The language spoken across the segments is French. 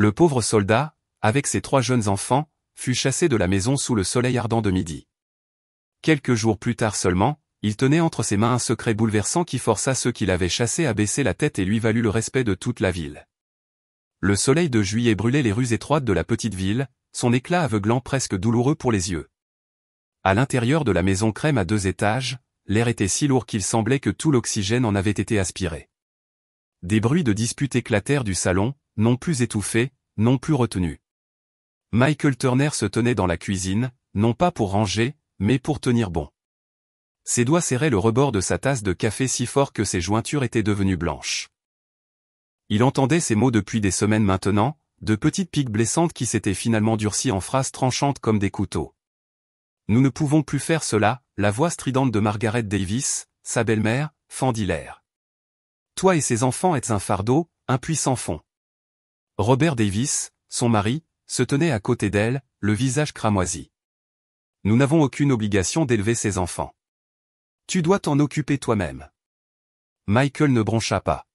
Le pauvre soldat, avec ses 3 jeunes enfants, fut chassé de la maison sous le soleil ardent de midi. Quelques jours plus tard seulement, il tenait entre ses mains un secret bouleversant qui força ceux qui l'avaient chassé à baisser la tête et lui valut le respect de toute la ville. Le soleil de juillet brûlait les rues étroites de la petite ville, son éclat aveuglant presque douloureux pour les yeux. À l'intérieur de la maison crème à 2 étages, l'air était si lourd qu'il semblait que tout l'oxygène en avait été aspiré. Des bruits de dispute éclatèrent du salon, non plus étouffés, non plus retenus. Michael Turner se tenait dans la cuisine, non pas pour ranger, mais pour tenir bon. Ses doigts serraient le rebord de sa tasse de café si fort que ses jointures étaient devenues blanches. Il entendait ces mots depuis des semaines maintenant, de petites piques blessantes qui s'étaient finalement durcies en phrases tranchantes comme des couteaux. Nous ne pouvons plus faire cela, la voix stridente de Margaret Davis, sa belle-mère, fendit l'air. Toi et ses enfants êtes un fardeau, un puissant fond. Robert Davis, son mari, se tenait à côté d'elle, le visage cramoisi. Nous n'avons aucune obligation d'élever ses enfants. Tu dois t'en occuper toi-même. Michael ne broncha pas.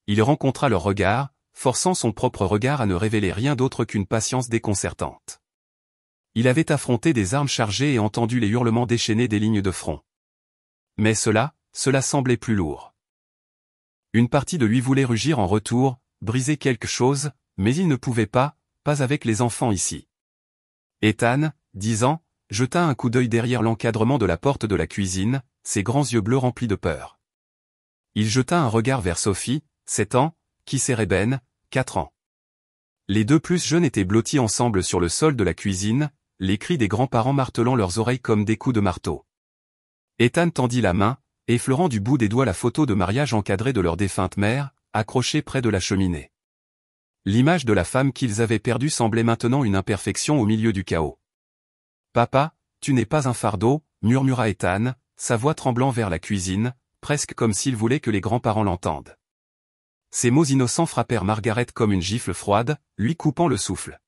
Il rencontra leur regard, forçant son propre regard à ne révéler rien d'autre qu'une patience déconcertante. Il avait affronté des armes chargées et entendu les hurlements déchaînés des lignes de front. Mais cela semblait plus lourd. Une partie de lui voulait rugir en retour, briser quelque chose, mais il ne pouvait pas avec les enfants ici. Ethan, 10 ans, jeta un coup d'œil derrière l'encadrement de la porte de la cuisine, ses grands yeux bleus remplis de peur. Il jeta un regard vers Sophie, 7 ans, qui serrait Ben, 4 ans. Les 2 plus jeunes étaient blottis ensemble sur le sol de la cuisine, les cris des grands-parents martelant leurs oreilles comme des coups de marteau. Ethan tendit la main, effleurant du bout des doigts la photo de mariage encadrée de leur défunte mère, accrochée près de la cheminée. L'image de la femme qu'ils avaient perdue semblait maintenant une imperfection au milieu du chaos. « Papa, tu n'es pas un fardeau », murmura Ethan, sa voix tremblant vers la cuisine, presque comme s'il voulait que les grands-parents l'entendent. Ces mots innocents frappèrent Margaret comme une gifle froide, lui coupant le souffle.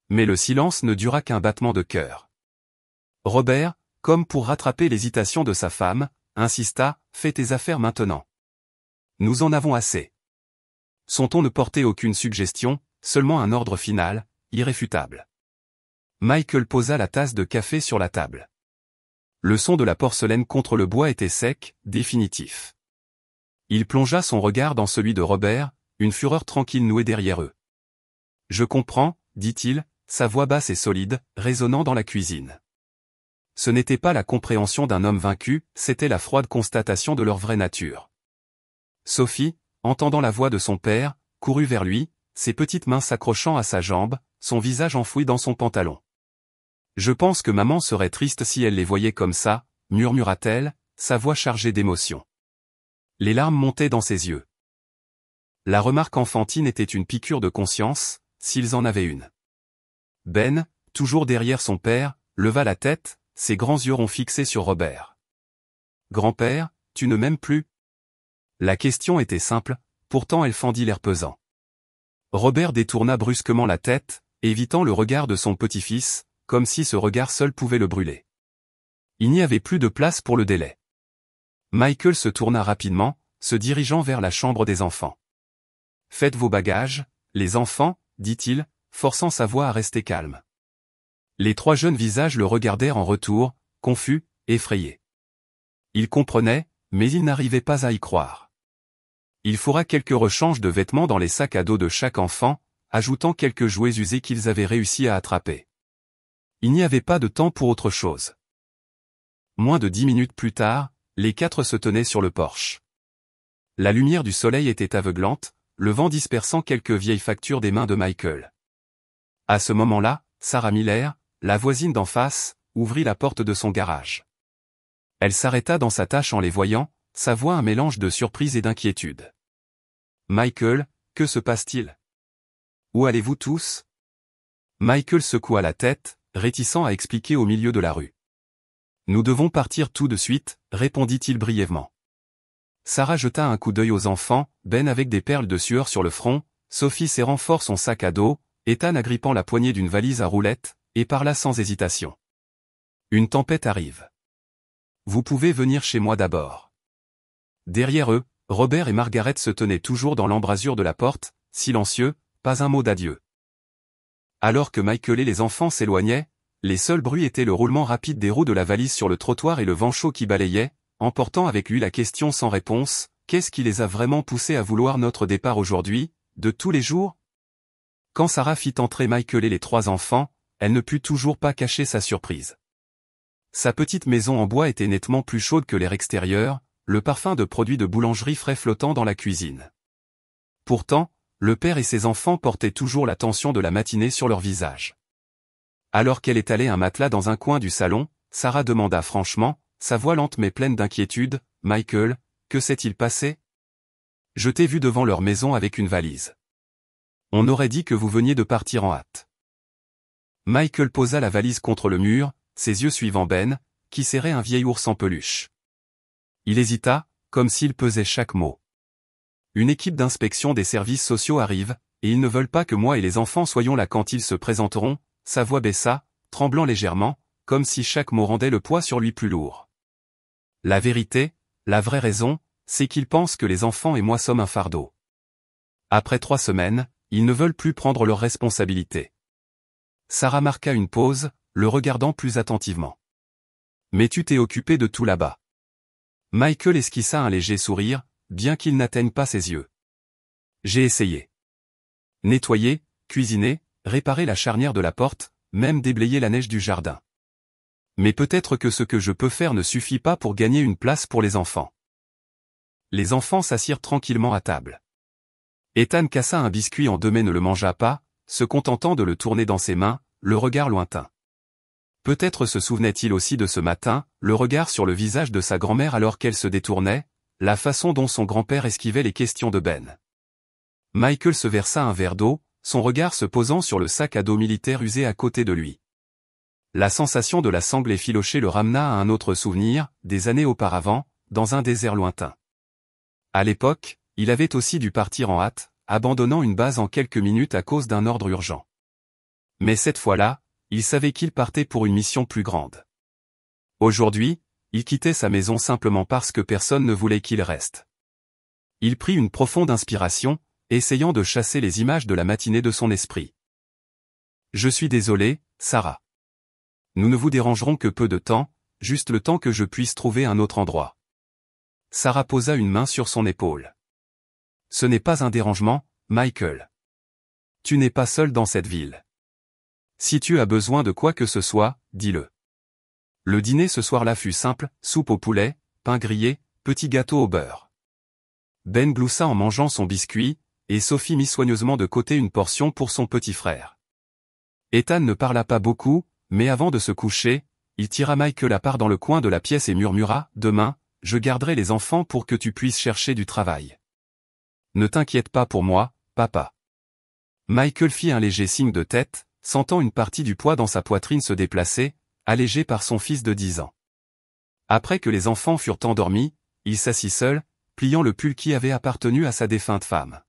Mais le silence ne dura qu'un battement de cœur. Robert, comme pour rattraper l'hésitation de sa femme, insista, « Fais tes affaires maintenant. Nous en avons assez. » Son ton ne portait aucune suggestion, seulement un ordre final, irréfutable. Michael posa la tasse de café sur la table. Le son de la porcelaine contre le bois était sec, définitif. Il plongea son regard dans celui de Robert, une fureur tranquille nouée derrière eux. « Je comprends, » dit-il, sa voix basse et solide, résonnant dans la cuisine. Ce n'était pas la compréhension d'un homme vaincu, c'était la froide constatation de leur vraie nature. Sophie, entendant la voix de son père, courut vers lui, ses petites mains s'accrochant à sa jambe, son visage enfoui dans son pantalon. « Je pense que maman serait triste si elle les voyait comme ça, » murmura-t-elle, sa voix chargée d'émotion. Les larmes montaient dans ses yeux. La remarque enfantine était une piqûre de conscience, s'ils en avaient une. Ben, toujours derrière son père, leva la tête, ses grands yeux ronds fixés sur Robert. « Grand-père, tu ne m'aimes plus ?» La question était simple, pourtant elle fendit l'air pesant. Robert détourna brusquement la tête, évitant le regard de son petit-fils, comme si ce regard seul pouvait le brûler. Il n'y avait plus de place pour le délai. Michael se tourna rapidement, se dirigeant vers la chambre des enfants. « Faites vos bagages, les enfants, » dit-il, forçant sa voix à rester calme. Les 3 jeunes visages le regardèrent en retour, confus, effrayés. Ils comprenaient, mais ils n'arrivaient pas à y croire. Il faudra quelques rechanges de vêtements dans les sacs à dos de chaque enfant, ajoutant quelques jouets usés qu'ils avaient réussi à attraper. Il n'y avait pas de temps pour autre chose. Moins de 10 minutes plus tard, les 4 se tenaient sur le porche. La lumière du soleil était aveuglante, le vent dispersant quelques vieilles factures des mains de Michael. À ce moment-là, Sarah Miller, la voisine d'en face, ouvrit la porte de son garage. Elle s'arrêta dans sa tâche en les voyant, sa voix un mélange de surprise et d'inquiétude. « Michael, que se passe-t-il? Où allez-vous tous ?» Michael secoua la tête, réticent à expliquer au milieu de la rue. « Nous devons partir tout de suite, » répondit-il brièvement. Sarah jeta un coup d'œil aux enfants, Ben avec des perles de sueur sur le front, Sophie serrant fort son sac à dos, Ethan agrippant la poignée d'une valise à roulettes, et parla sans hésitation. « Une tempête arrive. Vous pouvez venir chez moi d'abord. » Derrière eux, Robert et Margaret se tenaient toujours dans l'embrasure de la porte, silencieux, pas un mot d'adieu. Alors que Michael et les enfants s'éloignaient, les seuls bruits étaient le roulement rapide des roues de la valise sur le trottoir et le vent chaud qui balayait, emportant avec lui la question sans réponse, qu'est-ce qui les a vraiment poussés à vouloir notre départ aujourd'hui, de tous les jours? Quand Sarah fit entrer Michael et les 3 enfants, elle ne put toujours pas cacher sa surprise. Sa petite maison en bois était nettement plus chaude que l'air extérieur, le parfum de produits de boulangerie frais flottant dans la cuisine. Pourtant, le père et ses enfants portaient toujours la tension de la matinée sur leur visage. Alors qu'elle étalait un matelas dans un coin du salon, Sarah demanda franchement, sa voix lente mais pleine d'inquiétude, « Michael, que s'est-il passé? Je t'ai vu devant leur maison avec une valise. On aurait dit que vous veniez de partir en hâte. » Michael posa la valise contre le mur, ses yeux suivant Ben, qui serrait un vieil ours en peluche. Il hésita, comme s'il pesait chaque mot. Une équipe d'inspection des services sociaux arrive, et ils ne veulent pas que moi et les enfants soyons là quand ils se présenteront. Sa voix baissa, tremblant légèrement, comme si chaque mot rendait le poids sur lui plus lourd. La vérité, la vraie raison, c'est qu'ils pensent que les enfants et moi sommes un fardeau. Après 3 semaines, ils ne veulent plus prendre leurs responsabilités. Sarah marqua une pause, le regardant plus attentivement. Mais tu t'es occupé de tout là-bas. Michael esquissa un léger sourire, bien qu'il n'atteigne pas ses yeux. J'ai essayé. Nettoyer, cuisiner, réparer la charnière de la porte, même déblayer la neige du jardin. Mais peut-être que ce que je peux faire ne suffit pas pour gagner une place pour les enfants. Les enfants s'assirent tranquillement à table. Ethan cassa un biscuit en 2 mais ne le mangea pas, se contentant de le tourner dans ses mains, le regard lointain. Peut-être se souvenait-il aussi de ce matin, le regard sur le visage de sa grand-mère alors qu'elle se détournait, la façon dont son grand-père esquivait les questions de Ben. Michael se versa un verre d'eau, son regard se posant sur le sac à dos militaire usé à côté de lui. La sensation de la sangle effilochée le ramena à un autre souvenir, des années auparavant, dans un désert lointain. À l'époque, il avait aussi dû partir en hâte, abandonnant une base en quelques minutes à cause d'un ordre urgent. Mais cette fois-là, il savait qu'il partait pour une mission plus grande. Aujourd'hui, il quittait sa maison simplement parce que personne ne voulait qu'il reste. Il prit une profonde inspiration, essayant de chasser les images de la matinée de son esprit. Je suis désolé, Sarah. Nous ne vous dérangerons que peu de temps, juste le temps que je puisse trouver un autre endroit. Sarah posa une main sur son épaule. Ce n'est pas un dérangement, Michael. Tu n'es pas seul dans cette ville. Si tu as besoin de quoi que ce soit, dis-le. Le dîner ce soir-là fut simple, soupe au poulet, pain grillé, petit gâteau au beurre. Ben gloussa en mangeant son biscuit, et Sophie mit soigneusement de côté une portion pour son petit frère. Ethan ne parla pas beaucoup, mais avant de se coucher, il tira Michael à part dans le coin de la pièce et murmura, « Demain, je garderai les enfants pour que tu puisses chercher du travail. Ne t'inquiète pas pour moi, papa. » Michael fit un léger signe de tête, sentant une partie du poids dans sa poitrine se déplacer, allégé par son fils de 10 ans. Après que les enfants furent endormis, il s'assit seul, pliant le pull qui avait appartenu à sa défunte femme.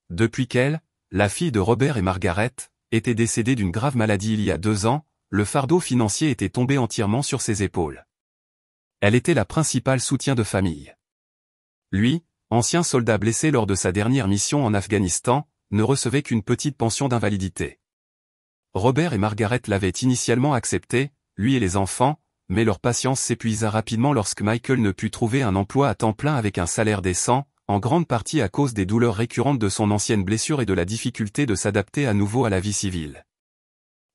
Depuis qu'elle, la fille de Robert et Margaret, était décédée d'une grave maladie il y a 2 ans, le fardeau financier était tombé entièrement sur ses épaules. Elle était la principale soutien de famille. Lui, ancien soldat blessé lors de sa dernière mission en Afghanistan, ne recevait qu'une petite pension d'invalidité. Robert et Margaret l'avaient initialement accepté, lui et les enfants, mais leur patience s'épuisa rapidement lorsque Michael ne put trouver un emploi à temps plein avec un salaire décent, en grande partie à cause des douleurs récurrentes de son ancienne blessure et de la difficulté de s'adapter à nouveau à la vie civile.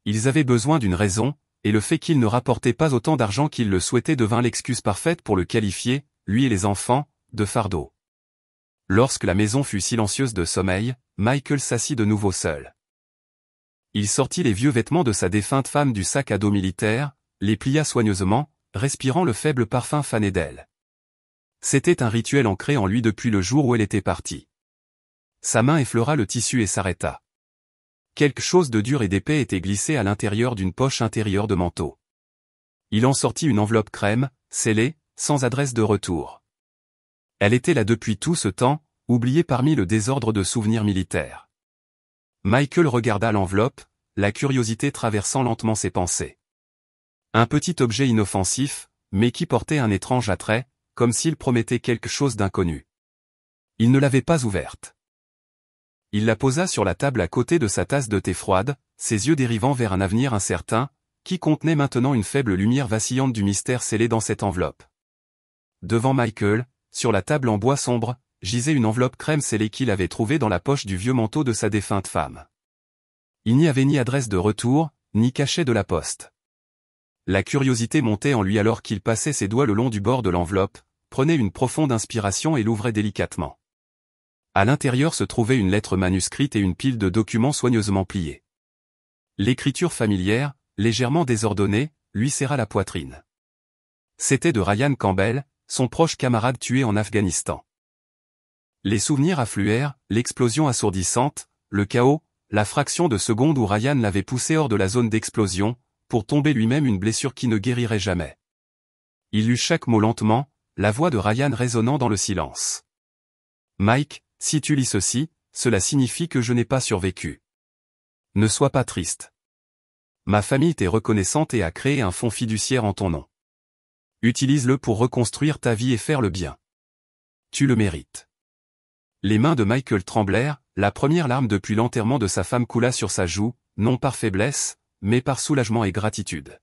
Ils avaient besoin d'une raison, et le fait qu'il ne rapportait pas autant d'argent qu'il le souhaitait devint l'excuse parfaite pour le qualifier, lui et les enfants, de fardeau. Lorsque la maison fut silencieuse de sommeil, Michael s'assit de nouveau seul. Il sortit les vieux vêtements de sa défunte femme du sac à dos militaire, les plia soigneusement, respirant le faible parfum fané d'elle. C'était un rituel ancré en lui depuis le jour où elle était partie. Sa main effleura le tissu et s'arrêta. Quelque chose de dur et d'épais était glissé à l'intérieur d'une poche intérieure de manteau. Il en sortit une enveloppe crème, scellée, sans adresse de retour. Elle était là depuis tout ce temps, oubliée parmi le désordre de souvenirs militaires. Michael regarda l'enveloppe, la curiosité traversant lentement ses pensées. Un petit objet inoffensif, mais qui portait un étrange attrait, comme s'il promettait quelque chose d'inconnu. Il ne l'avait pas ouverte. Il la posa sur la table à côté de sa tasse de thé froide, ses yeux dérivant vers un avenir incertain, qui contenait maintenant une faible lumière vacillante du mystère scellé dans cette enveloppe. Devant Michael, sur la table en bois sombre, gisait une enveloppe crème scellée qu'il avait trouvée dans la poche du vieux manteau de sa défunte femme. Il n'y avait ni adresse de retour, ni cachet de la poste. La curiosité montait en lui alors qu'il passait ses doigts le long du bord de l'enveloppe, prenait une profonde inspiration et l'ouvrait délicatement. À l'intérieur se trouvait une lettre manuscrite et une pile de documents soigneusement pliés. L'écriture familière, légèrement désordonnée, lui serra la poitrine. C'était de Ryan Campbell, son proche camarade tué en Afghanistan. Les souvenirs affluèrent, l'explosion assourdissante, le chaos, la fraction de seconde où Ryan l'avait poussé hors de la zone d'explosion, pour tomber lui-même une blessure qui ne guérirait jamais. Il lut chaque mot lentement, la voix de Ryan résonnant dans le silence. « Mike, si tu lis ceci, cela signifie que je n'ai pas survécu. Ne sois pas triste. Ma famille t'est reconnaissante et a créé un fonds fiduciaire en ton nom. Utilise-le pour reconstruire ta vie et faire le bien. Tu le mérites. » Les mains de Michael tremblèrent, la première larme depuis l'enterrement de sa femme coula sur sa joue, non par faiblesse, mais par soulagement et gratitude.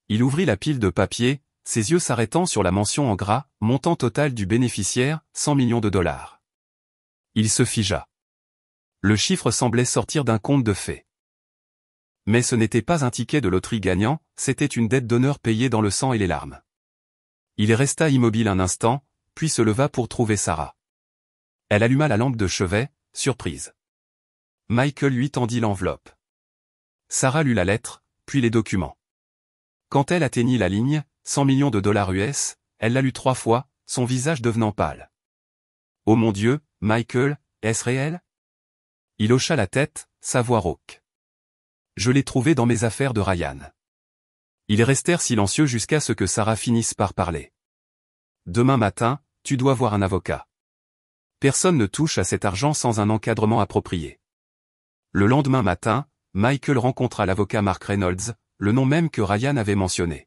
Il ouvrit la pile de papier, ses yeux s'arrêtant sur la mention en gras, montant total du bénéficiaire, 100 millions de dollars. Il se figea. Le chiffre semblait sortir d'un conte de fées. Mais ce n'était pas un ticket de loterie gagnant, c'était une dette d'honneur payée dans le sang et les larmes. Il resta immobile un instant, puis se leva pour trouver Sarah. Elle alluma la lampe de chevet, surprise. Michael lui tendit l'enveloppe. Sarah lut la lettre, puis les documents. Quand elle atteignit la ligne, 100 millions de dollars US, elle la lut 3 fois, son visage devenant pâle. « Oh mon Dieu, Michael, est-ce réel ?» Il hocha la tête, sa voix rauque. « Je l'ai trouvé dans mes affaires de Ryan. » Ils restèrent silencieux jusqu'à ce que Sarah finisse par parler. « Demain matin, tu dois voir un avocat. Personne ne touche à cet argent sans un encadrement approprié. » Le lendemain matin, Michael rencontra l'avocat Mark Reynolds, le nom même que Ryan avait mentionné.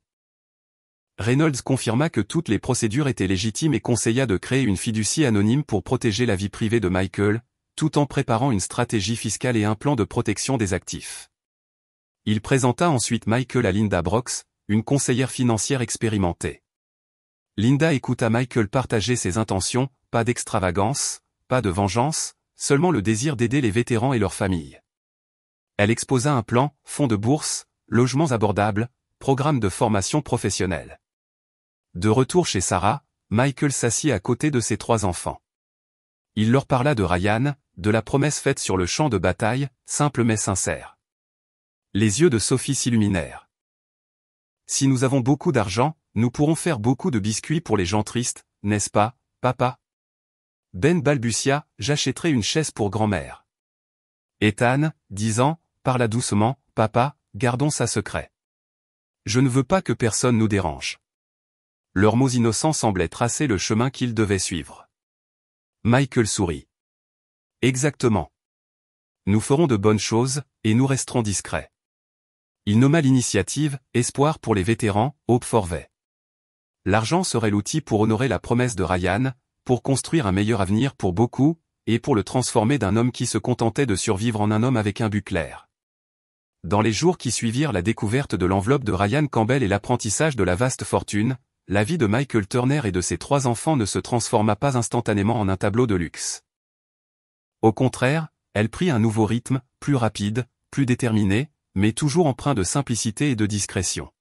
Reynolds confirma que toutes les procédures étaient légitimes et conseilla de créer une fiducie anonyme pour protéger la vie privée de Michael, tout en préparant une stratégie fiscale et un plan de protection des actifs. Il présenta ensuite Michael à Linda Brooks, une conseillère financière expérimentée. Linda écouta Michael partager ses intentions, pas d'extravagance, pas de vengeance, seulement le désir d'aider les vétérans et leurs familles. Elle exposa un plan, fonds de bourse, logements abordables, programme de formation professionnelle. De retour chez Sarah, Michael s'assit à côté de ses 3 enfants. Il leur parla de Ryan, de la promesse faite sur le champ de bataille, simple mais sincère. Les yeux de Sophie s'illuminèrent. « Si nous avons beaucoup d'argent, nous pourrons faire beaucoup de biscuits pour les gens tristes, n'est-ce pas, papa ?» Ben balbutia, « J'achèterai une chaise pour grand-mère. » Ethan, 10 ans, parla doucement, « Papa, gardons ça secret. Je ne veux pas que personne nous dérange. » Leurs mots innocents semblaient tracer le chemin qu'ils devaient suivre. Michael sourit. « Exactement. Nous ferons de bonnes choses, et nous resterons discrets. » Il nomma l'initiative « Espoir pour les vétérans, Hope Forvey. » L'argent serait l'outil pour honorer la promesse de Ryan, pour construire un meilleur avenir pour beaucoup, et pour le transformer d'un homme qui se contentait de survivre en un homme avec un but clair. Dans les jours qui suivirent la découverte de l'enveloppe de Ryan Campbell et l'apprentissage de la vaste fortune, la vie de Michael Turner et de ses 3 enfants ne se transforma pas instantanément en un tableau de luxe. Au contraire, elle prit un nouveau rythme, plus rapide, plus déterminé, mais toujours empreint de simplicité et de discrétion.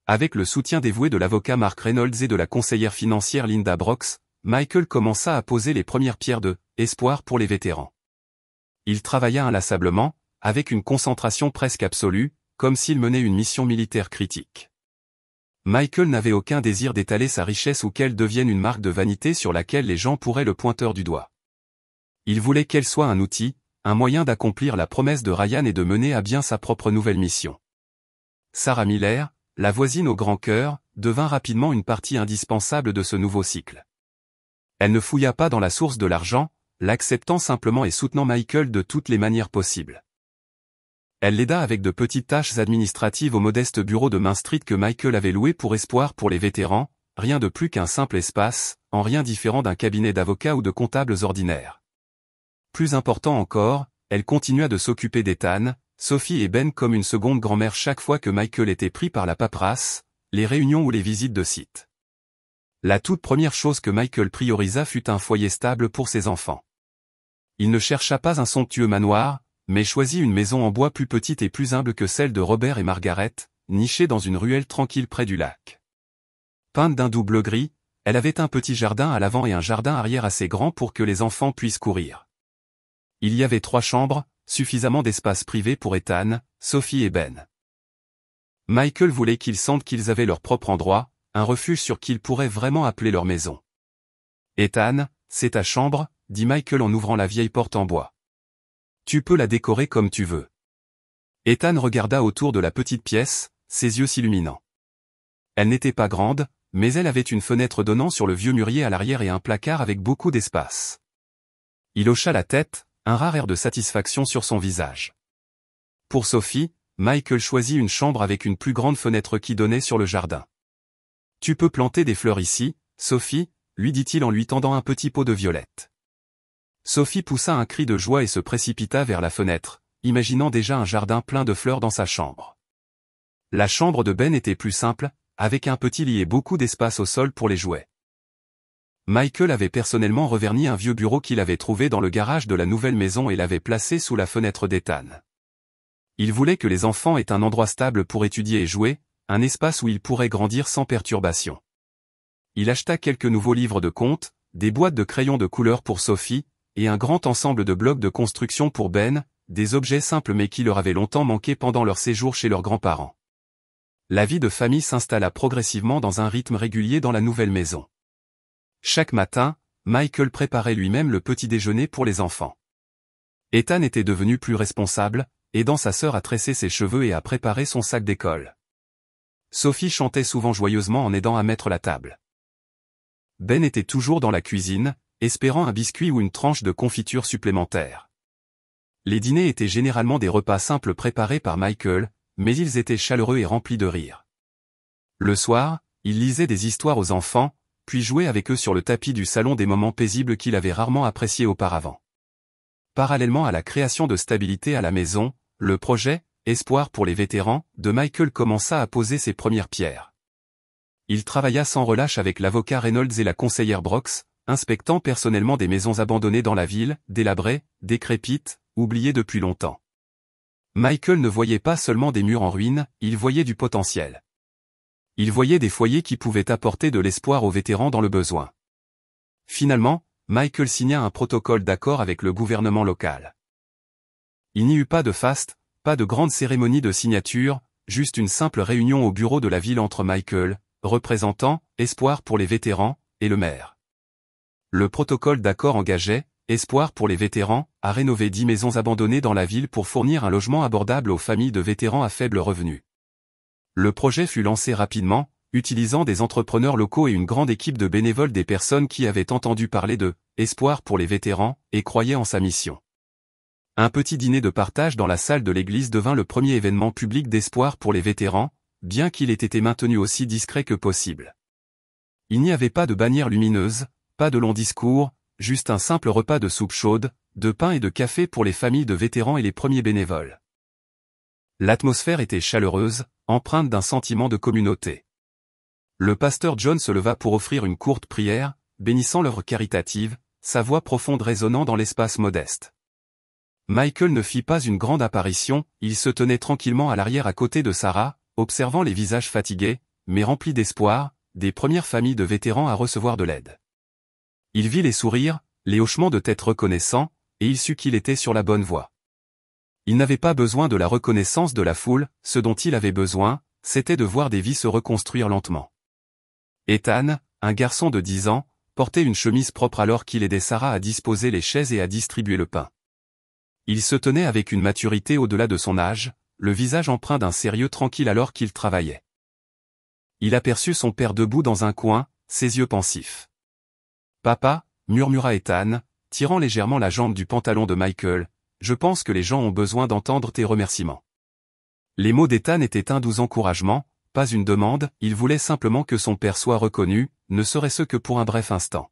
Avec le soutien dévoué de l'avocat Mark Reynolds et de la conseillère financière Linda Brooks, Michael commença à poser les premières pierres de « Espoir pour les vétérans ». Il travailla inlassablement, avec une concentration presque absolue, comme s'il menait une mission militaire critique. Michael n'avait aucun désir d'étaler sa richesse ou qu'elle devienne une marque de vanité sur laquelle les gens pourraient le pointeur du doigt. Il voulait qu'elle soit un outil, un moyen d'accomplir la promesse de Ryan et de mener à bien sa propre nouvelle mission. Sarah Miller, la voisine au grand cœur, devint rapidement une partie indispensable de ce nouveau cycle. Elle ne fouilla pas dans la source de l'argent, l'acceptant simplement et soutenant Michael de toutes les manières possibles. Elle l'aida avec de petites tâches administratives au modeste bureau de Main Street que Michael avait loué pour Espoir pour les vétérans, rien de plus qu'un simple espace, en rien différent d'un cabinet d'avocats ou de comptables ordinaires. Plus important encore, elle continua de s'occuper d'Ethan, Sophie et Ben comme une seconde grand-mère chaque fois que Michael était pris par la paperasse, les réunions ou les visites de site. La toute première chose que Michael priorisa fut un foyer stable pour ses enfants. Il ne chercha pas un somptueux manoir, mais choisit une maison en bois plus petite et plus humble que celle de Robert et Margaret, nichée dans une ruelle tranquille près du lac. Peinte d'un doux bleu-gris, elle avait un petit jardin à l'avant et un jardin arrière assez grand pour que les enfants puissent courir. Il y avait 3 chambres, suffisamment d'espace privé pour Ethan, Sophie et Ben. Michael voulait qu'ils sentent qu'ils avaient leur propre endroit, un refuge sur qu'ils pourraient vraiment appeler leur maison. « Ethan, c'est ta chambre », dit Michael en ouvrant la vieille porte en bois. « Tu peux la décorer comme tu veux. » Ethan regarda autour de la petite pièce, ses yeux s'illuminant. Elle n'était pas grande, mais elle avait une fenêtre donnant sur le vieux mûrier à l'arrière et un placard avec beaucoup d'espace. Il hocha la tête, un rare air de satisfaction sur son visage. Pour Sophie, Michael choisit une chambre avec une plus grande fenêtre qui donnait sur le jardin. « Tu peux planter des fleurs ici, Sophie », lui dit-il en lui tendant un petit pot de violettes. Sophie poussa un cri de joie et se précipita vers la fenêtre, imaginant déjà un jardin plein de fleurs dans sa chambre. La chambre de Ben était plus simple, avec un petit lit et beaucoup d'espace au sol pour les jouets. Michael avait personnellement reverni un vieux bureau qu'il avait trouvé dans le garage de la nouvelle maison et l'avait placé sous la fenêtre d'Ethan. Il voulait que les enfants aient un endroit stable pour étudier et jouer, un espace où ils pourraient grandir sans perturbation. Il acheta quelques nouveaux livres de contes, des boîtes de crayons de couleur pour Sophie, et un grand ensemble de blocs de construction pour Ben, des objets simples mais qui leur avaient longtemps manqué pendant leur séjour chez leurs grands-parents. La vie de famille s'installa progressivement dans un rythme régulier dans la nouvelle maison. Chaque matin, Michael préparait lui-même le petit déjeuner pour les enfants. Ethan était devenu plus responsable, aidant sa sœur à tresser ses cheveux et à préparer son sac d'école. Sophie chantait souvent joyeusement en aidant à mettre la table. Ben était toujours dans la cuisine, espérant un biscuit ou une tranche de confiture supplémentaire. Les dîners étaient généralement des repas simples préparés par Michael, mais ils étaient chaleureux et remplis de rire. Le soir, il lisait des histoires aux enfants, puis jouait avec eux sur le tapis du salon des moments paisibles qu'il avait rarement appréciés auparavant. Parallèlement à la création de stabilité à la maison, le projet « Espoir pour les vétérans » de Michael commença à poser ses premières pierres. Il travailla sans relâche avec l'avocat Reynolds et la conseillère Brox, inspectant personnellement des maisons abandonnées dans la ville, délabrées, décrépites, oubliées depuis longtemps. Michael ne voyait pas seulement des murs en ruine, il voyait du potentiel. Il voyait des foyers qui pouvaient apporter de l'espoir aux vétérans dans le besoin. Finalement, Michael signa un protocole d'accord avec le gouvernement local. Il n'y eut pas de faste, pas de grande cérémonie de signature, juste une simple réunion au bureau de la ville entre Michael, représentant Espoir pour les vétérans, et le maire. Le protocole d'accord engageait Espoir pour les vétérans à rénover 10 maisons abandonnées dans la ville pour fournir un logement abordable aux familles de vétérans à faible revenu. Le projet fut lancé rapidement, utilisant des entrepreneurs locaux et une grande équipe de bénévoles, des personnes qui avaient entendu parler de Espoir pour les vétérans et croyaient en sa mission. Un petit dîner de partage dans la salle de l'église devint le premier événement public d'Espoir pour les vétérans, bien qu'il ait été maintenu aussi discret que possible. Il n'y avait pas de bannière lumineuse, pas de long discours, juste un simple repas de soupe chaude, de pain et de café pour les familles de vétérans et les premiers bénévoles. L'atmosphère était chaleureuse, empreinte d'un sentiment de communauté. Le pasteur John se leva pour offrir une courte prière, bénissant l'œuvre caritative, sa voix profonde résonnant dans l'espace modeste. Michael ne fit pas une grande apparition, il se tenait tranquillement à l'arrière à côté de Sarah, observant les visages fatigués, mais remplis d'espoir, des premières familles de vétérans à recevoir de l'aide. Il vit les sourires, les hochements de tête reconnaissants, et il sut qu'il était sur la bonne voie. Il n'avait pas besoin de la reconnaissance de la foule, ce dont il avait besoin, c'était de voir des vies se reconstruire lentement. Ethan, un garçon de 10 ans, portait une chemise propre alors qu'il aidait Sarah à disposer les chaises et à distribuer le pain. Il se tenait avec une maturité au-delà de son âge, le visage empreint d'un sérieux tranquille alors qu'il travaillait. Il aperçut son père debout dans un coin, ses yeux pensifs. « Papa » murmura Ethan, tirant légèrement la jambe du pantalon de Michael, « je pense que les gens ont besoin d'entendre tes remerciements. » Les mots d'Ethan étaient un doux encouragement, pas une demande, il voulait simplement que son père soit reconnu, ne serait-ce que pour un bref instant.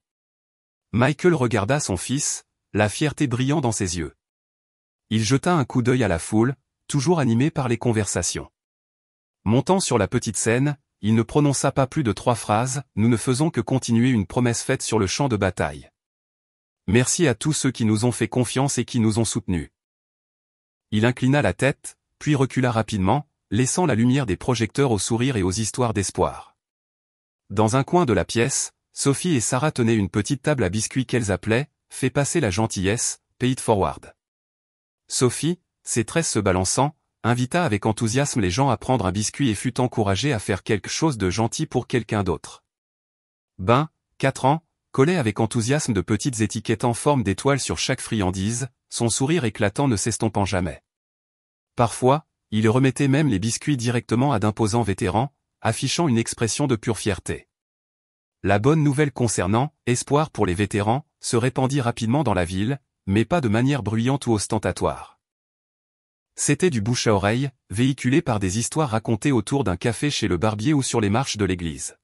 Michael regarda son fils, la fierté brillant dans ses yeux. Il jeta un coup d'œil à la foule, toujours animé par les conversations. Montant sur la petite scène, il ne prononça pas plus de 3 phrases, « Nous ne faisons que continuer une promesse faite sur le champ de bataille. Merci à tous ceux qui nous ont fait confiance et qui nous ont soutenus. » Il inclina la tête, puis recula rapidement, laissant la lumière des projecteurs aux sourires et aux histoires d'espoir. Dans un coin de la pièce, Sophie et Sarah tenaient une petite table à biscuits qu'elles appelaient « Fais passer la gentillesse, pay it forward ». Sophie, ses tresses se balançant, invita avec enthousiasme les gens à prendre un biscuit et fut encouragée à faire quelque chose de gentil pour quelqu'un d'autre. Ben, 4 ans, collait avec enthousiasme de petites étiquettes en forme d'étoiles sur chaque friandise, son sourire éclatant ne s'estompant jamais. Parfois, il remettait même les biscuits directement à d'imposants vétérans, affichant une expression de pure fierté. La bonne nouvelle concernant « Espoir pour les vétérans » se répandit rapidement dans la ville, mais pas de manière bruyante ou ostentatoire. C'était du bouche à oreille, véhiculé par des histoires racontées autour d'un café chez le barbier ou sur les marches de l'église.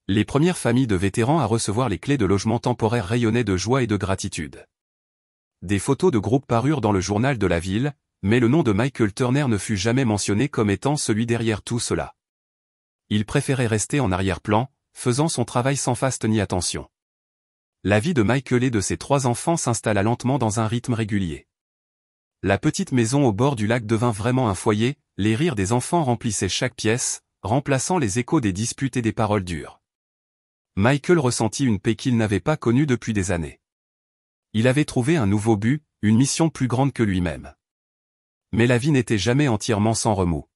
Les premières familles de vétérans à recevoir les clés de logement temporaire rayonnaient de joie et de gratitude. Des photos de groupe parurent dans le journal de la ville, mais le nom de Michael Turner ne fut jamais mentionné comme étant celui derrière tout cela. Il préférait rester en arrière-plan, faisant son travail sans faste ni attention. La vie de Michael et de ses 3 enfants s'installa lentement dans un rythme régulier. La petite maison au bord du lac devint vraiment un foyer, les rires des enfants remplissaient chaque pièce, remplaçant les échos des disputes et des paroles dures. Michael ressentit une paix qu'il n'avait pas connue depuis des années. Il avait trouvé un nouveau but, une mission plus grande que lui-même. Mais la vie n'était jamais entièrement sans remous.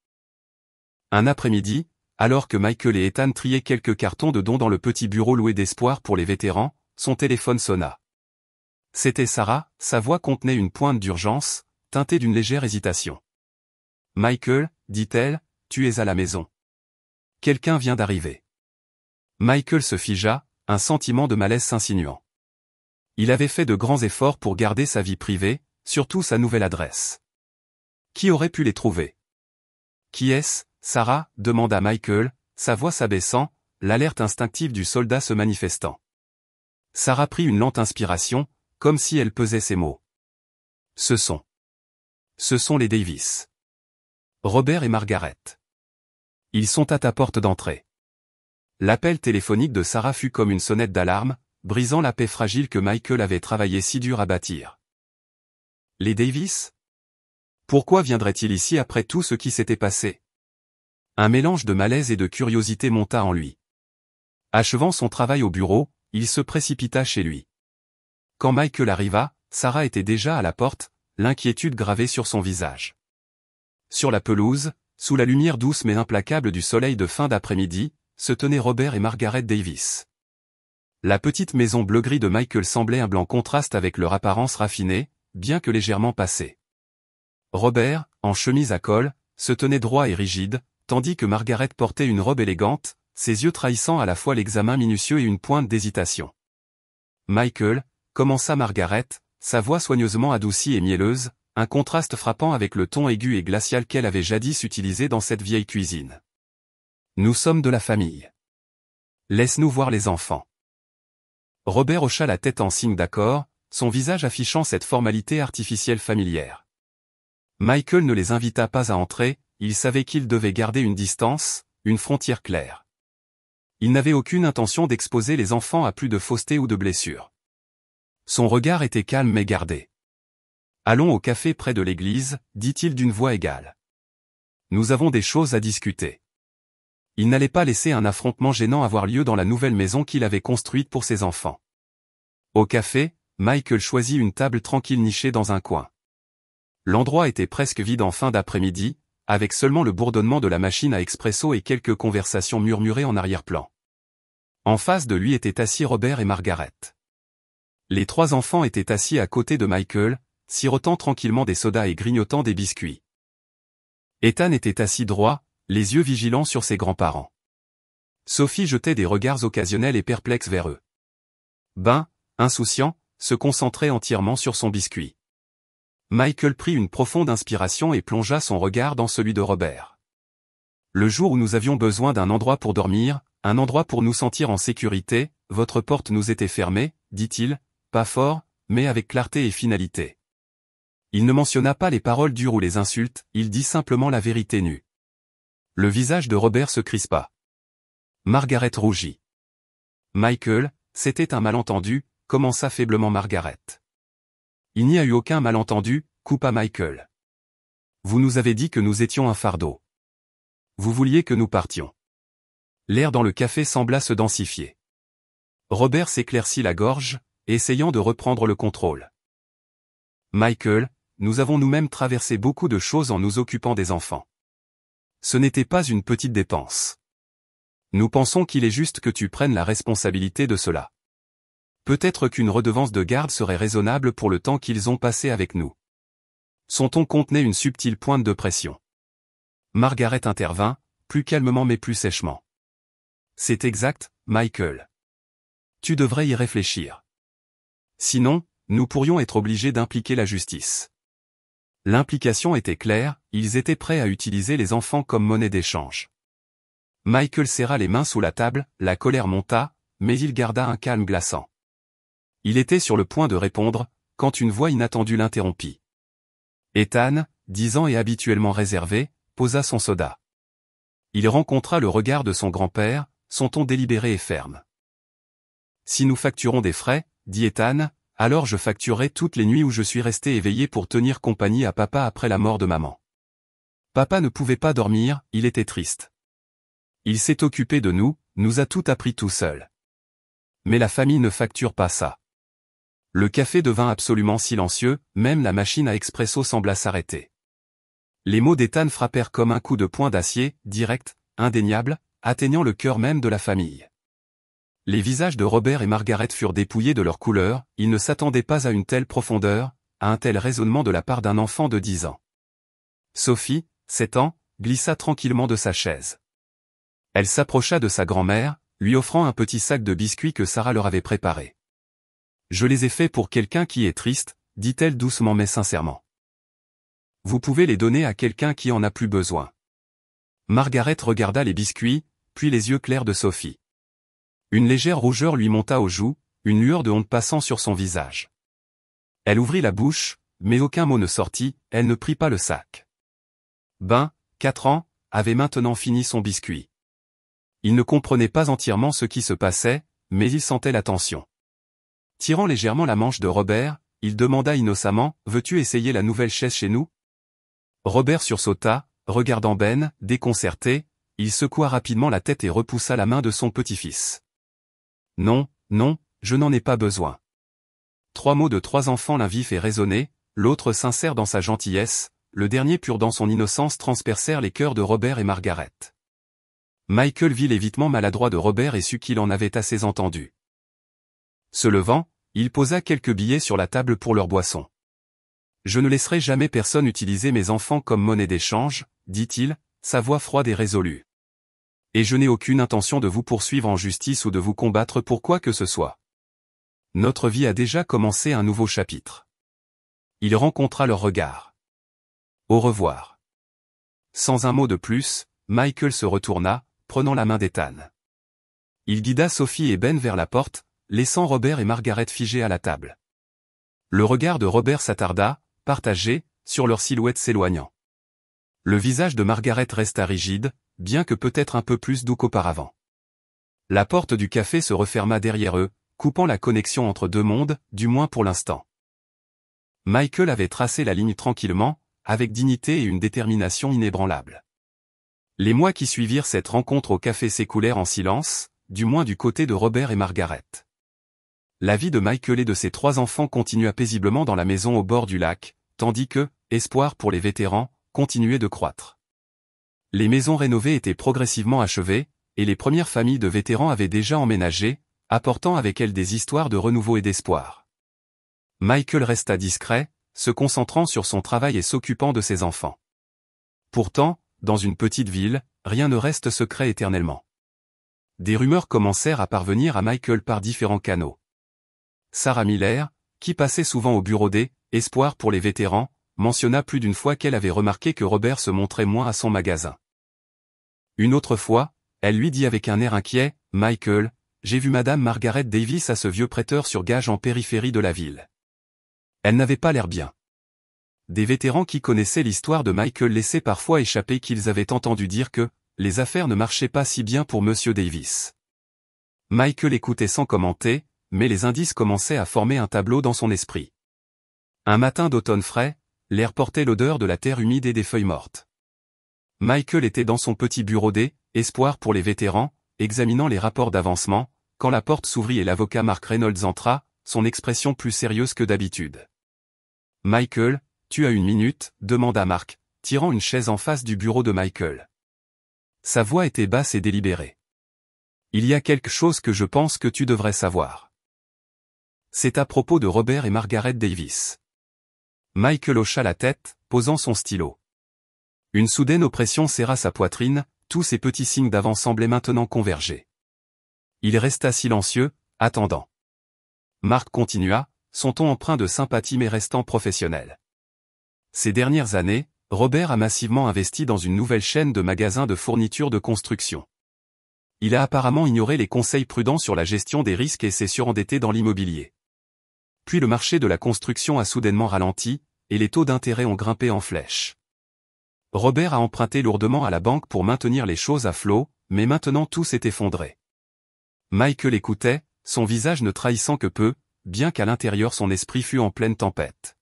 Un après-midi, alors que Michael et Ethan triaient quelques cartons de dons dans le petit bureau loué d'espoir pour les vétérans, son téléphone sonna. C'était Sarah, sa voix contenait une pointe d'urgence, teintée d'une légère hésitation. « Michael, dit-elle, tu es à la maison. Quelqu'un vient d'arriver. » Michael se figea, un sentiment de malaise s'insinuant. Il avait fait de grands efforts pour garder sa vie privée, surtout sa nouvelle adresse. Qui aurait pu les trouver? Qui est-ce, Sarah? Demanda Michael, sa voix s'abaissant, l'alerte instinctive du soldat se manifestant. Sarah prit une lente inspiration, comme si elle pesait ses mots. Ce sont les Davis. Robert et Margaret. Ils sont à ta porte d'entrée. L'appel téléphonique de Sarah fut comme une sonnette d'alarme, brisant la paix fragile que Michael avait travaillé si dur à bâtir. Les Davis? Pourquoi viendraient-ils ici après tout ce qui s'était passé? Un mélange de malaise et de curiosité monta en lui. Achevant son travail au bureau, il se précipita chez lui. Quand Michael arriva, Sarah était déjà à la porte, l'inquiétude gravée sur son visage. Sur la pelouse, sous la lumière douce mais implacable du soleil de fin d'après-midi, se tenaient Robert et Margaret Davis. La petite maison bleu-gris de Michael semblait un blanc contraste avec leur apparence raffinée, bien que légèrement passée. Robert, en chemise à col, se tenait droit et rigide, tandis que Margaret portait une robe élégante, ses yeux trahissant à la fois l'examen minutieux et une pointe d'hésitation. Michael, commença Margaret, sa voix soigneusement adoucie et mielleuse, un contraste frappant avec le ton aigu et glacial qu'elle avait jadis utilisé dans cette vieille cuisine. Nous sommes de la famille. Laisse-nous voir les enfants. Robert hocha la tête en signe d'accord, son visage affichant cette formalité artificielle familière. Michael ne les invita pas à entrer, il savait qu'ils devaient garder une distance, une frontière claire. Il n'avait aucune intention d'exposer les enfants à plus de fausseté ou de blessures. Son regard était calme mais gardé. « Allons au café près de l'église, dit-il d'une voix égale. Nous avons des choses à discuter. » Il n'allait pas laisser un affrontement gênant avoir lieu dans la nouvelle maison qu'il avait construite pour ses enfants. Au café, Michael choisit une table tranquille nichée dans un coin. L'endroit était presque vide en fin d'après-midi, avec seulement le bourdonnement de la machine à expresso et quelques conversations murmurées en arrière-plan. En face de lui étaient assis Robert et Margaret. Les 3 enfants étaient assis à côté de Michael, sirotant tranquillement des sodas et grignotant des biscuits. Ethan était assis droit, les yeux vigilants sur ses grands-parents. Sophie jetait des regards occasionnels et perplexes vers eux. Ben, insouciant, se concentrait entièrement sur son biscuit. Michael prit une profonde inspiration et plongea son regard dans celui de Robert. Le jour où nous avions besoin d'un endroit pour dormir, un endroit pour nous sentir en sécurité, votre porte nous était fermée, dit-il, pas fort, mais avec clarté et finalité. Il ne mentionna pas les paroles dures ou les insultes, il dit simplement la vérité nue. Le visage de Robert se crispa. Margaret rougit. Michael, c'était un malentendu, commença faiblement Margaret. Il n'y a eu aucun malentendu, coupa Michael. Vous nous avez dit que nous étions un fardeau. Vous vouliez que nous partions. L'air dans le café sembla se densifier. Robert s'éclaircit la gorge, essayant de reprendre le contrôle. Michael, nous avons nous-mêmes traversé beaucoup de choses en nous occupant des enfants. Ce n'était pas une petite dépense. Nous pensons qu'il est juste que tu prennes la responsabilité de cela. Peut-être qu'une redevance de garde serait raisonnable pour le temps qu'ils ont passé avec nous. Son ton contenait une subtile pointe de pression. Margaret intervint, plus calmement mais plus sèchement. C'est exact, Michael. Tu devrais y réfléchir. Sinon, nous pourrions être obligés d'impliquer la justice. L'implication était claire, ils étaient prêts à utiliser les enfants comme monnaie d'échange. Michael serra les mains sous la table, la colère monta, mais il garda un calme glaçant. Il était sur le point de répondre, quand une voix inattendue l'interrompit. Ethan, 10 ans et habituellement réservé, posa son soda. Il rencontra le regard de son grand-père, son ton délibéré et ferme. Si nous facturons des frais, dit Ethan, alors je facturerai toutes les nuits où je suis resté éveillé pour tenir compagnie à papa après la mort de maman. Papa ne pouvait pas dormir, il était triste. Il s'est occupé de nous, nous a tout appris tout seul. Mais la famille ne facture pas ça. Le café devint absolument silencieux, même la machine à expresso sembla s'arrêter. Les mots d'Ethan frappèrent comme un coup de poing d'acier, direct, indéniable, atteignant le cœur même de la famille. Les visages de Robert et Margaret furent dépouillés de leur couleur, ils ne s'attendaient pas à une telle profondeur, à un tel raisonnement de la part d'un enfant de 10 ans. Sophie, 7 ans, glissa tranquillement de sa chaise. Elle s'approcha de sa grand-mère, lui offrant un petit sac de biscuits que Sarah leur avait préparé. « Je les ai faits pour quelqu'un qui est triste », dit-elle doucement mais sincèrement. « Vous pouvez les donner à quelqu'un qui en a plus besoin. » Margaret regarda les biscuits, puis les yeux clairs de Sophie. Une légère rougeur lui monta aux joues, une lueur de honte passant sur son visage. Elle ouvrit la bouche, mais aucun mot ne sortit, elle ne prit pas le sac. Ben, 4 ans, avait maintenant fini son biscuit. Il ne comprenait pas entièrement ce qui se passait, mais il sentait la tension. Tirant légèrement la manche de Robert, il demanda innocemment, « Veux-tu essayer la nouvelle chaise chez nous ?» Robert sursauta, regardant Ben, déconcerté, il secoua rapidement la tête et repoussa la main de son petit-fils. « Non, non, je n'en ai pas besoin. » 3 mots de 3 enfants, l'un vif et raisonné, l'autre sincère dans sa gentillesse, le dernier pur dans son innocence transpercèrent les cœurs de Robert et Margaret. Michael vit l'évitement maladroit de Robert et sut qu'il en avait assez entendu. Se levant, il posa quelques billets sur la table pour leur boisson. « Je ne laisserai jamais personne utiliser mes enfants comme monnaie d'échange, » dit-il, sa voix froide et résolue. « Et je n'ai aucune intention de vous poursuivre en justice ou de vous combattre pour quoi que ce soit. Notre vie a déjà commencé un nouveau chapitre. » Il rencontra leur regard. « Au revoir. » Sans un mot de plus, Michael se retourna, prenant la main d'Ethan. Il guida Sophie et Ben vers la porte, laissant Robert et Margaret figés à la table. Le regard de Robert s'attarda, partagé, sur leur silhouette s'éloignant. Le visage de Margaret resta rigide, bien que peut-être un peu plus doux qu'auparavant. La porte du café se referma derrière eux, coupant la connexion entre deux mondes, du moins pour l'instant. Michael avait tracé la ligne tranquillement, avec dignité et une détermination inébranlable. Les mois qui suivirent cette rencontre au café s'écoulèrent en silence, du moins du côté de Robert et Margaret. La vie de Michael et de ses 3 enfants continua paisiblement dans la maison au bord du lac, tandis que, espoir pour les vétérans, continuait de croître. Les maisons rénovées étaient progressivement achevées, et les premières familles de vétérans avaient déjà emménagé, apportant avec elles des histoires de renouveau et d'espoir. Michael resta discret, se concentrant sur son travail et s'occupant de ses enfants. Pourtant, dans une petite ville, rien ne reste secret éternellement. Des rumeurs commencèrent à parvenir à Michael par différents canaux. Sarah Miller, qui passait souvent au bureau des « Espoirs pour les vétérans », mentionna plus d'une fois qu'elle avait remarqué que Robert se montrait moins à son magasin. Une autre fois, elle lui dit avec un air inquiet, « Michael, j'ai vu Madame Margaret Davis à ce vieux prêteur sur gage en périphérie de la ville. Elle n'avait pas l'air bien. Des vétérans qui connaissaient l'histoire de Michael laissaient parfois échapper qu'ils avaient entendu dire que les affaires ne marchaient pas si bien pour Monsieur Davis. Michael écoutait sans commenter, mais les indices commençaient à former un tableau dans son esprit. Un matin d'automne frais, l'air portait l'odeur de la terre humide et des feuilles mortes. Michael était dans son petit bureau espoir pour les vétérans, examinant les rapports d'avancement, quand la porte s'ouvrit et l'avocat Mark Reynolds entra, son expression plus sérieuse que d'habitude. « Michael, tu as une minute ?» demanda Mark, tirant une chaise en face du bureau de Michael. Sa voix était basse et délibérée. « Il y a quelque chose que je pense que tu devrais savoir. C'est à propos de Robert et Margaret Davis. » Michael hocha la tête, posant son stylo. Une soudaine oppression serra sa poitrine, tous ses petits signes d'avant semblaient maintenant converger. Il resta silencieux, attendant. Mark continua, son ton empreint de sympathie mais restant professionnel. Ces dernières années, Robert a massivement investi dans une nouvelle chaîne de magasins de fournitures de construction. Il a apparemment ignoré les conseils prudents sur la gestion des risques et s'est surendetté dans l'immobilier. Puis le marché de la construction a soudainement ralenti, et les taux d'intérêt ont grimpé en flèche. Robert a emprunté lourdement à la banque pour maintenir les choses à flot, mais maintenant tout s'est effondré. Michael écoutait, son visage ne trahissant que peu, bien qu'à l'intérieur son esprit fût en pleine tempête.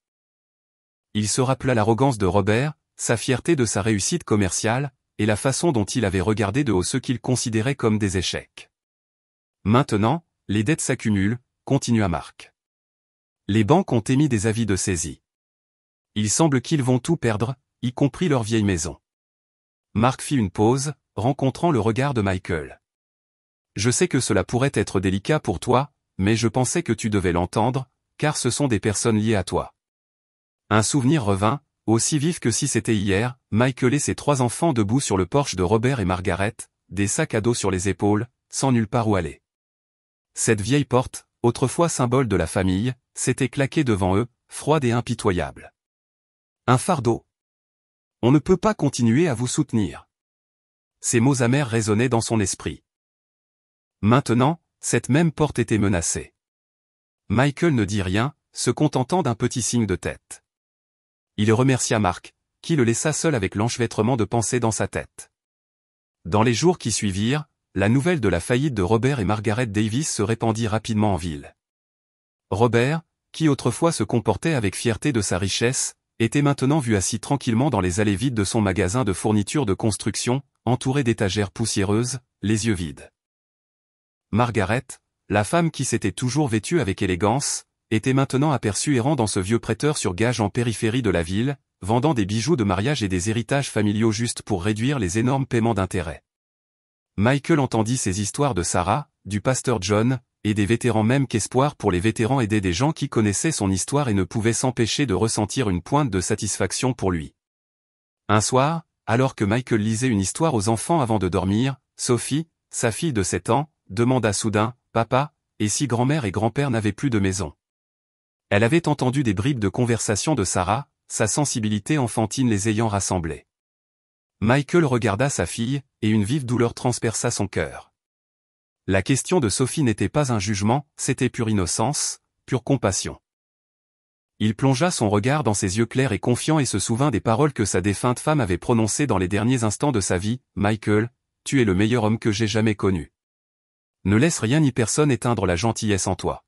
Il se rappela l'arrogance de Robert, sa fierté de sa réussite commerciale, et la façon dont il avait regardé de haut ceux qu'il considérait comme des échecs. Maintenant, les dettes s'accumulent, continua Mark. Les banques ont émis des avis de saisie. Il semble qu'ils vont tout perdre, y compris leur vieille maison. Mark fit une pause, rencontrant le regard de Michael. Je sais que cela pourrait être délicat pour toi, mais je pensais que tu devais l'entendre, car ce sont des personnes liées à toi. Un souvenir revint, aussi vif que si c'était hier, Michael et ses 3 enfants debout sur le porche de Robert et Margaret, des sacs à dos sur les épaules, sans nulle part où aller. Cette vieille porte, autrefois symbole de la famille, s'était claquée devant eux, froide et impitoyable. Un fardeau. On ne peut pas continuer à vous soutenir. Ces mots amers résonnaient dans son esprit. Maintenant, cette même porte était menacée. Michael ne dit rien, se contentant d'un petit signe de tête. Il remercia Mark, qui le laissa seul avec l'enchevêtrement de pensées dans sa tête. Dans les jours qui suivirent, la nouvelle de la faillite de Robert et Margaret Davis se répandit rapidement en ville. Robert, qui autrefois se comportait avec fierté de sa richesse, était maintenant vu assis tranquillement dans les allées vides de son magasin de fournitures de construction, entouré d'étagères poussiéreuses, les yeux vides. Margaret, la femme qui s'était toujours vêtue avec élégance, était maintenant aperçue errant dans ce vieux prêteur sur gage en périphérie de la ville, vendant des bijoux de mariage et des héritages familiaux juste pour réduire les énormes paiements d'intérêt. Michael entendit ces histoires de Sarah, du pasteur John, et des vétérans même qu'espoir pour les vétérans aidait des gens qui connaissaient son histoire et ne pouvaient s'empêcher de ressentir une pointe de satisfaction pour lui. Un soir, alors que Michael lisait une histoire aux enfants avant de dormir, Sophie, sa fille de 7 ans, demanda soudain, « Papa, et si grand-mère et grand-père n'avaient plus de maison ?» Elle avait entendu des bribes de conversation de Sarah, sa sensibilité enfantine les ayant rassemblés. Michael regarda sa fille, et une vive douleur transperça son cœur. La question de Sophie n'était pas un jugement, c'était pure innocence, pure compassion. Il plongea son regard dans ses yeux clairs et confiants et se souvint des paroles que sa défunte femme avait prononcées dans les derniers instants de sa vie, « Michael, tu es le meilleur homme que j'ai jamais connu. Ne laisse rien ni personne éteindre la gentillesse en toi. »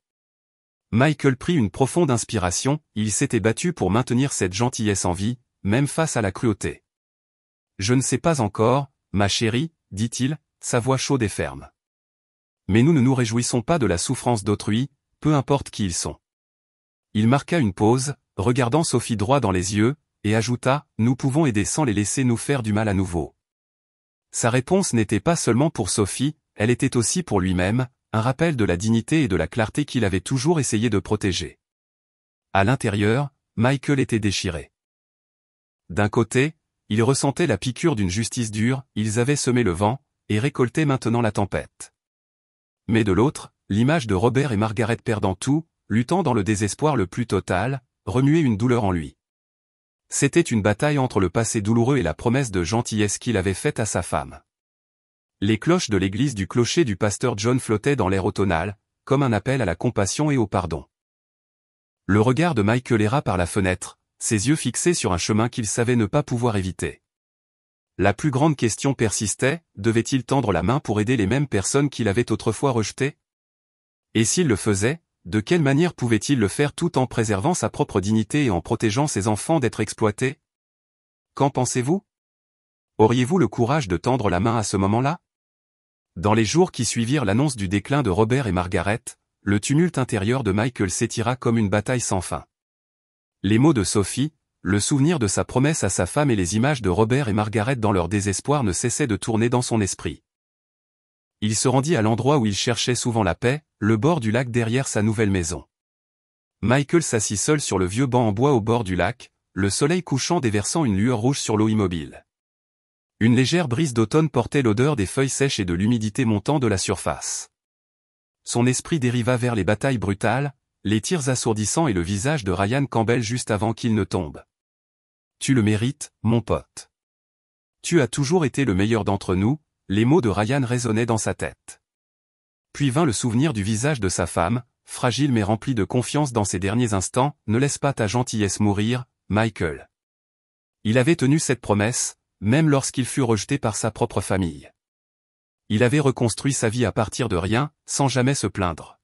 Michael prit une profonde inspiration, il s'était battu pour maintenir cette gentillesse en vie, même face à la cruauté. « Je ne sais pas encore, ma chérie, dit-il, sa voix chaude et ferme. Mais nous ne nous réjouissons pas de la souffrance d'autrui, peu importe qui ils sont. » Il marqua une pause, regardant Sophie droit dans les yeux, et ajouta, « Nous pouvons aider sans les laisser nous faire du mal à nouveau. » Sa réponse n'était pas seulement pour Sophie, elle était aussi pour lui-même, un rappel de la dignité et de la clarté qu'il avait toujours essayé de protéger. À l'intérieur, Michael était déchiré. D'un côté, il ressentait la piqûre d'une justice dure, ils avaient semé le vent, et récolté maintenant la tempête. Mais de l'autre, l'image de Robert et Margaret perdant tout, luttant dans le désespoir le plus total, remuait une douleur en lui. C'était une bataille entre le passé douloureux et la promesse de gentillesse qu'il avait faite à sa femme. Les cloches de l'église du clocher du pasteur John flottaient dans l'air automnal, comme un appel à la compassion et au pardon. Le regard de Michael erra par la fenêtre, ses yeux fixés sur un chemin qu'il savait ne pas pouvoir éviter. La plus grande question persistait, devait-il tendre la main pour aider les mêmes personnes qu'il avait autrefois rejetées? Et s'il le faisait, de quelle manière pouvait-il le faire tout en préservant sa propre dignité et en protégeant ses enfants d'être exploités? Qu'en pensez-vous? Auriez-vous le courage de tendre la main à ce moment-là? Dans les jours qui suivirent l'annonce du déclin de Robert et Margaret, le tumulte intérieur de Michael s'étira comme une bataille sans fin. Les mots de Sophie, le souvenir de sa promesse à sa femme et les images de Robert et Margaret dans leur désespoir ne cessaient de tourner dans son esprit. Il se rendit à l'endroit où il cherchait souvent la paix, le bord du lac derrière sa nouvelle maison. Michael s'assit seul sur le vieux banc en bois au bord du lac, le soleil couchant déversant une lueur rouge sur l'eau immobile. Une légère brise d'automne portait l'odeur des feuilles sèches et de l'humidité montant de la surface. Son esprit dériva vers les batailles brutales, les tirs assourdissants et le visage de Ryan Campbell juste avant qu'il ne tombe. Tu le mérites, mon pote. Tu as toujours été le meilleur d'entre nous, les mots de Ryan résonnaient dans sa tête. Puis vint le souvenir du visage de sa femme, fragile mais rempli de confiance dans ses derniers instants. Ne laisse pas ta gentillesse mourir, Michael. Il avait tenu cette promesse, même lorsqu'il fut rejeté par sa propre famille. Il avait reconstruit sa vie à partir de rien, sans jamais se plaindre.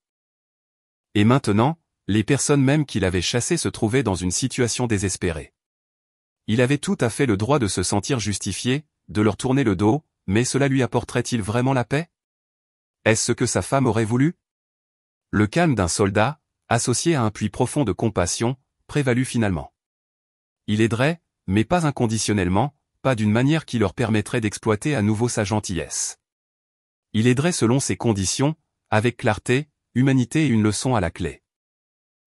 Et maintenant, les personnes même qu'il avait chassées se trouvaient dans une situation désespérée. Il avait tout à fait le droit de se sentir justifié, de leur tourner le dos, mais cela lui apporterait-il vraiment la paix? Est-ce ce que sa femme aurait voulu? Le calme d'un soldat, associé à un puits profond de compassion, prévalut finalement. Il aiderait, mais pas inconditionnellement, pas d'une manière qui leur permettrait d'exploiter à nouveau sa gentillesse. Il aiderait selon ses conditions, avec clarté, humanité et une leçon à la clé.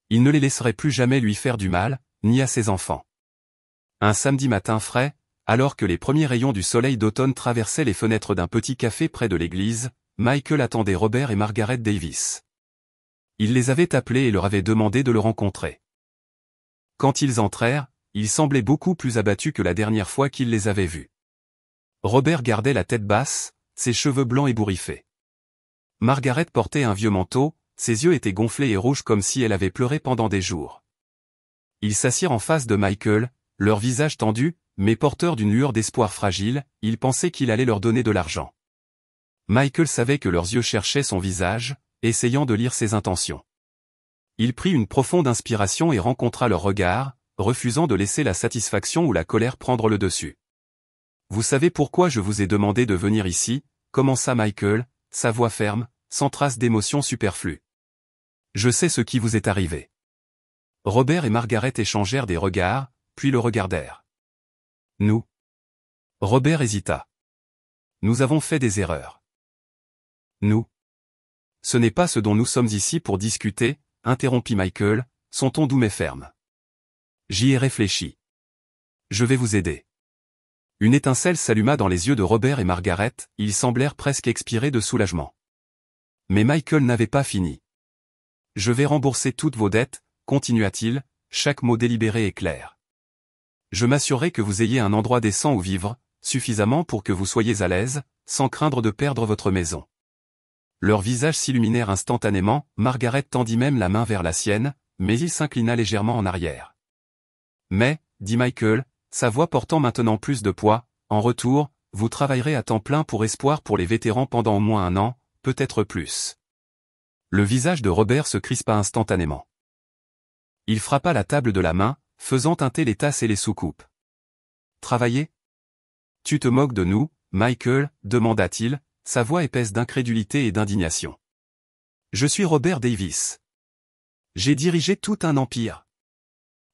Il ne les laisserait plus jamais lui faire du mal, ni à ses enfants. Un samedi matin frais, alors que les premiers rayons du soleil d'automne traversaient les fenêtres d'un petit café près de l'église, Michael attendait Robert et Margaret Davis. Il les avait appelés et leur avait demandé de le rencontrer. Quand ils entrèrent, ils semblaient beaucoup plus abattus que la dernière fois qu'il les avait vus. Robert gardait la tête basse, ses cheveux blancs ébouriffés. Margaret portait un vieux manteau, ses yeux étaient gonflés et rouges comme si elle avait pleuré pendant des jours. Ils s'assirent en face de Michael, leur visage tendu, mais porteur d'une lueur d'espoir fragile. Ils pensaient qu'il allait leur donner de l'argent. Michael savait que leurs yeux cherchaient son visage, essayant de lire ses intentions. Il prit une profonde inspiration et rencontra leur regard, refusant de laisser la satisfaction ou la colère prendre le dessus. « Vous savez pourquoi je vous ai demandé de venir ici » commença Michael, sa voix ferme, sans trace d'émotion superflue. « Je sais ce qui vous est arrivé. » Robert et Margaret échangèrent des regards, puis le regardèrent. « Nous » Robert hésita. « Nous avons fait des erreurs. »« Nous » Ce n'est pas ce dont nous sommes ici pour discuter, interrompit Michael, son ton doux mais ferme. J'y ai réfléchi. Je vais vous aider. Une étincelle s'alluma dans les yeux de Robert et Margaret, ils semblèrent presque expirer de soulagement. Mais Michael n'avait pas fini. Je vais rembourser toutes vos dettes, continua-t-il, chaque mot délibéré et clair. Je m'assurerai que vous ayez un endroit décent où vivre, suffisamment pour que vous soyez à l'aise, sans craindre de perdre votre maison. Leurs visages s'illuminèrent instantanément, Margaret tendit même la main vers la sienne, mais il s'inclina légèrement en arrière. Mais, dit Michael, sa voix portant maintenant plus de poids, en retour, vous travaillerez à temps plein pour Espoir pour les vétérans pendant au moins 1 an, peut-être plus. Le visage de Robert se crispa instantanément. Il frappa la table de la main, faisant teinter les tasses et les soucoupes. Travailler? Tu te moques de nous, Michael, demanda-t-il, sa voix épaisse d'incrédulité et d'indignation. Je suis Robert Davis. J'ai dirigé tout un empire.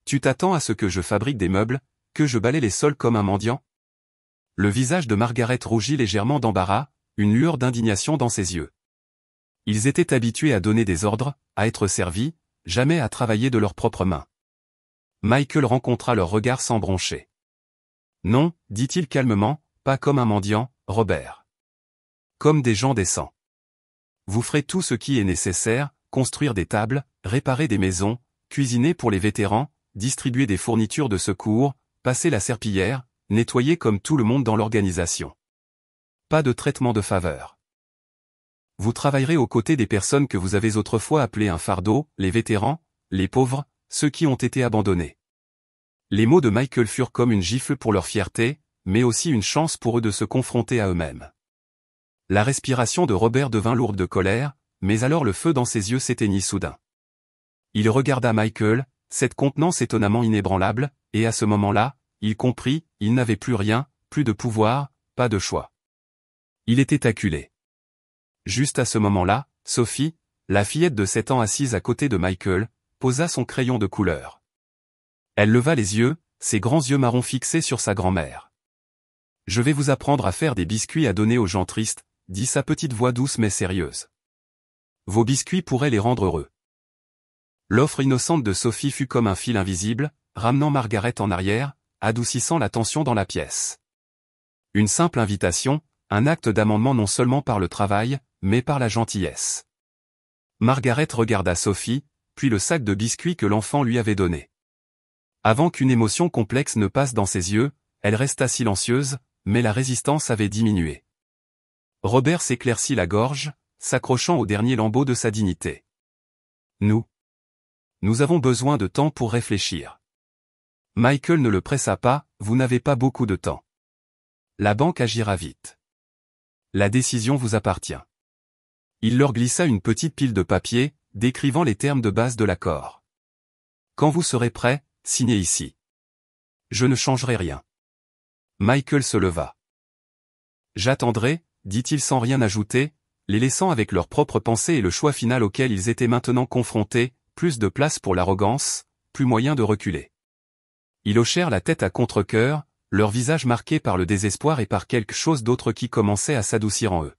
Tu t'attends à ce que je fabrique des meubles, que je balaie les sols comme un mendiant? Le visage de Margaret rougit légèrement d'embarras, une lueur d'indignation dans ses yeux. Ils étaient habitués à donner des ordres, à être servis, jamais à travailler de leurs propres mains. Michael rencontra leur regard sans broncher. Non, dit-il calmement, pas comme un mendiant, Robert. Comme des gens décents. Vous ferez tout ce qui est nécessaire, construire des tables, réparer des maisons, cuisiner pour les vétérans, distribuer des fournitures de secours, passer la serpillière, nettoyer comme tout le monde dans l'organisation. Pas de traitement de faveur. Vous travaillerez aux côtés des personnes que vous avez autrefois appelées un fardeau, les vétérans, les pauvres, ceux qui ont été abandonnés. Les mots de Michael furent comme une gifle pour leur fierté, mais aussi une chance pour eux de se confronter à eux-mêmes. La respiration de Robert devint lourde de colère, mais alors le feu dans ses yeux s'éteignit soudain. Il regarda Michael, cette contenance étonnamment inébranlable, et à ce moment-là, il comprit, il n'avait plus rien, plus de pouvoir, pas de choix. Il était acculé. Juste à ce moment-là, Sophie, la fillette de 7 ans assise à côté de Michael, posa son crayon de couleur. Elle leva les yeux, ses grands yeux marrons fixés sur sa grand-mère. « Je vais vous apprendre à faire des biscuits à donner aux gens tristes », dit sa petite voix douce mais sérieuse. « Vos biscuits pourraient les rendre heureux. » L'offre innocente de Sophie fut comme un fil invisible, ramenant Margaret en arrière, adoucissant la tension dans la pièce. Une simple invitation, un acte d'amendement non seulement par le travail, mais par la gentillesse. Margaret regarda Sophie, puis le sac de biscuits que l'enfant lui avait donné. Avant qu'une émotion complexe ne passe dans ses yeux, elle resta silencieuse, mais la résistance avait diminué. Robert s'éclaircit la gorge, s'accrochant au dernier lambeau de sa dignité. Nous avons besoin de temps pour réfléchir. Michael ne le pressa pas, vous n'avez pas beaucoup de temps. La banque agira vite. La décision vous appartient. Il leur glissa une petite pile de papier, décrivant les termes de base de l'accord. Quand vous serez prêts, signez ici. Je ne changerai rien. Michael se leva. J'attendrai, dit-il sans rien ajouter, les laissant avec leurs propres pensées et le choix final auquel ils étaient maintenant confrontés, plus de place pour l'arrogance, plus moyen de reculer. Ils hochèrent la tête à contre-cœur, leur visage marqué par le désespoir et par quelque chose d'autre qui commençait à s'adoucir en eux.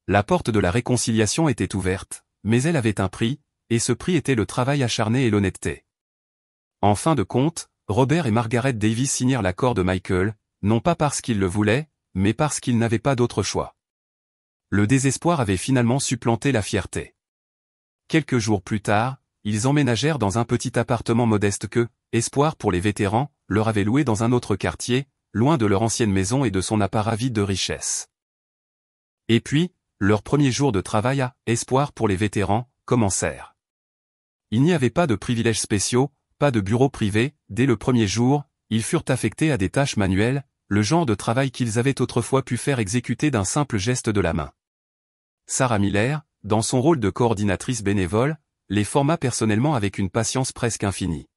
La porte de la réconciliation était ouverte, mais elle avait un prix, et ce prix était le travail acharné et l'honnêteté. En fin de compte, Robert et Margaret Davis signèrent l'accord de Michael, non pas parce qu'ils le voulaient, mais parce qu'ils n'avaient pas d'autre choix. Le désespoir avait finalement supplanté la fierté. Quelques jours plus tard, ils emménagèrent dans un petit appartement modeste que, Espoir pour les vétérans, leur avait loué dans un autre quartier, loin de leur ancienne maison et de son apparat vide de richesse. Et puis, leurs premiers jours de travail à Espoir pour les vétérans commencèrent. Il n'y avait pas de privilèges spéciaux, pas de bureau privé, dès le premier jour, ils furent affectés à des tâches manuelles, le genre de travail qu'ils avaient autrefois pu faire exécuter d'un simple geste de la main. Sarah Miller, dans son rôle de coordinatrice bénévole, les forma personnellement avec une patience presque infinie.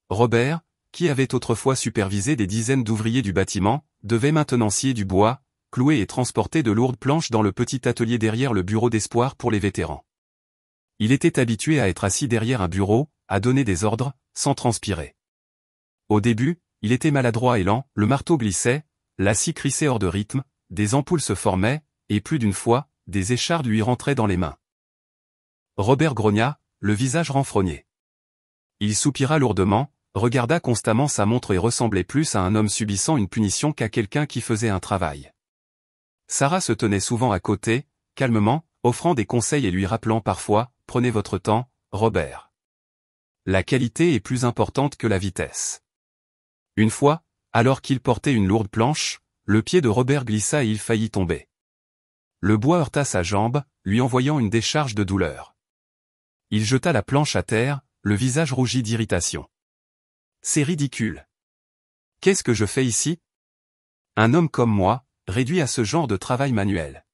Robert, qui avait autrefois supervisé des dizaines d'ouvriers du bâtiment, devait maintenant scier du bois, clouer et transporter de lourdes planches dans le petit atelier derrière le bureau d'Espoir pour les vétérans. Il était habitué à être assis derrière un bureau, à donner des ordres, sans transpirer. Au début, il était maladroit et lent, le marteau glissait, la scie crissait hors de rythme, des ampoules se formaient, et plus d'une fois, des échardes lui rentraient dans les mains. Robert grogna, le visage renfrogné. Il soupira lourdement, regarda constamment sa montre et ressemblait plus à un homme subissant une punition qu'à quelqu'un qui faisait un travail. Sarah se tenait souvent à côté, calmement, offrant des conseils et lui rappelant parfois, « Prenez votre temps, Robert. La qualité est plus importante que la vitesse. » Une fois, alors qu'il portait une lourde planche, le pied de Robert glissa et il faillit tomber. Le bois heurta sa jambe, lui envoyant une décharge de douleur. Il jeta la planche à terre, le visage rougi d'irritation. « C'est ridicule. Qu'est-ce que je fais ici? Un homme comme moi, réduit à ce genre de travail manuel. »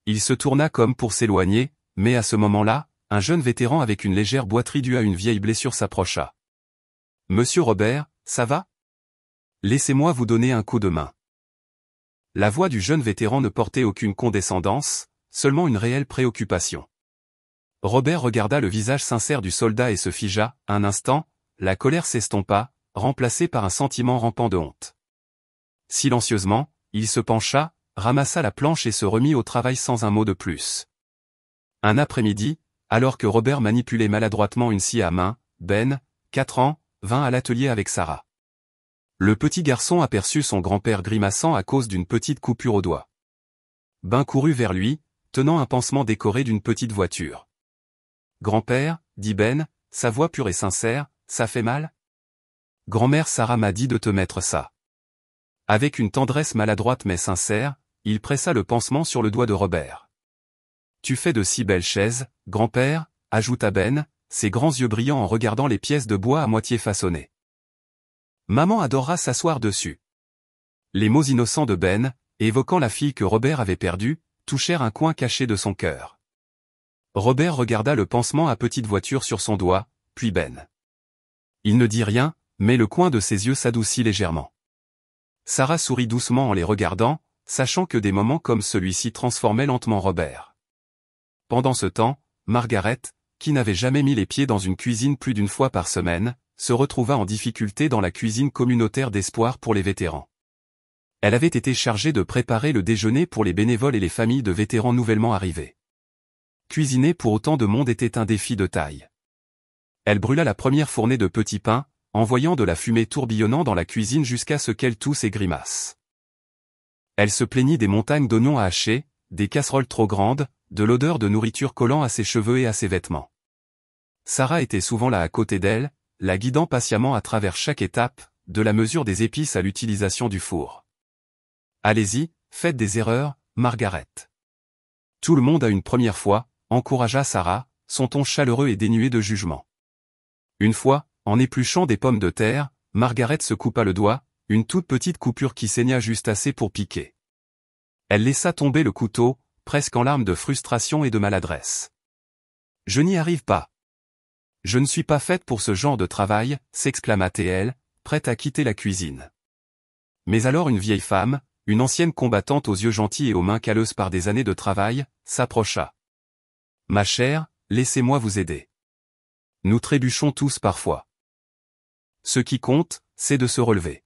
Il se tourna comme pour s'éloigner, mais à ce moment-là, un jeune vétéran avec une légère boiterie due à une vieille blessure s'approcha. « Monsieur Robert, ça va? Laissez-moi vous donner un coup de main. » La voix du jeune vétéran ne portait aucune condescendance, seulement une réelle préoccupation. Robert regarda le visage sincère du soldat et se figea, un instant, la colère s'estompa, remplacée par un sentiment rampant de honte. Silencieusement, il se pencha, ramassa la planche et se remit au travail sans un mot de plus. Un après-midi, alors que Robert manipulait maladroitement une scie à main, Ben, 4 ans, vint à l'atelier avec Sarah. Le petit garçon aperçut son grand-père grimaçant à cause d'une petite coupure au doigt. Ben courut vers lui, tenant un pansement décoré d'une petite voiture. « Grand-père, dit Ben, sa voix pure et sincère, ça fait mal? Grand-mère Sarah m'a dit de te mettre ça. » Avec une tendresse maladroite mais sincère, il pressa le pansement sur le doigt de Robert. « Tu fais de si belles chaises, grand-père, ajouta Ben, ses grands yeux brillants en regardant les pièces de bois à moitié façonnées. Maman adorera s'asseoir dessus. Les mots innocents de Ben, évoquant la fille que Robert avait perdue, touchèrent un coin caché de son cœur. Robert regarda le pansement à petite voiture sur son doigt, puis Ben. Il ne dit rien, mais le coin de ses yeux s'adoucit légèrement. Sarah sourit doucement en les regardant, sachant que des moments comme celui-ci transformaient lentement Robert. Pendant ce temps, Margaret, qui n'avait jamais mis les pieds dans une cuisine plus d'une fois par semaine, se retrouva en difficulté dans la cuisine communautaire d'espoir pour les vétérans. Elle avait été chargée de préparer le déjeuner pour les bénévoles et les familles de vétérans nouvellement arrivés. Cuisiner pour autant de monde était un défi de taille. Elle brûla la première fournée de petits pains, envoyant de la fumée tourbillonnant dans la cuisine jusqu'à ce qu'elle tousse et grimace. Elle se plaignit des montagnes d'oignons à hacher, des casseroles trop grandes, de l'odeur de nourriture collant à ses cheveux et à ses vêtements. Sarah était souvent là à côté d'elle, la guidant patiemment à travers chaque étape, de la mesure des épices à l'utilisation du four. Allez-y, faites des erreurs, Margaret. Tout le monde a une première fois, encouragea Sarah, son ton chaleureux et dénué de jugement. Une fois, en épluchant des pommes de terre, Margaret se coupa le doigt, une toute petite coupure qui saigna juste assez pour piquer. Elle laissa tomber le couteau, presque en larmes de frustration et de maladresse. « Je n'y arrive pas. Je ne suis pas faite pour ce genre de travail, s'exclama-t-elle, prête à quitter la cuisine. Mais alors une vieille femme, une ancienne combattante aux yeux gentils et aux mains calleuses par des années de travail, s'approcha. « Ma chère, laissez-moi vous aider. Nous trébuchons tous parfois. Ce qui compte, c'est de se relever. »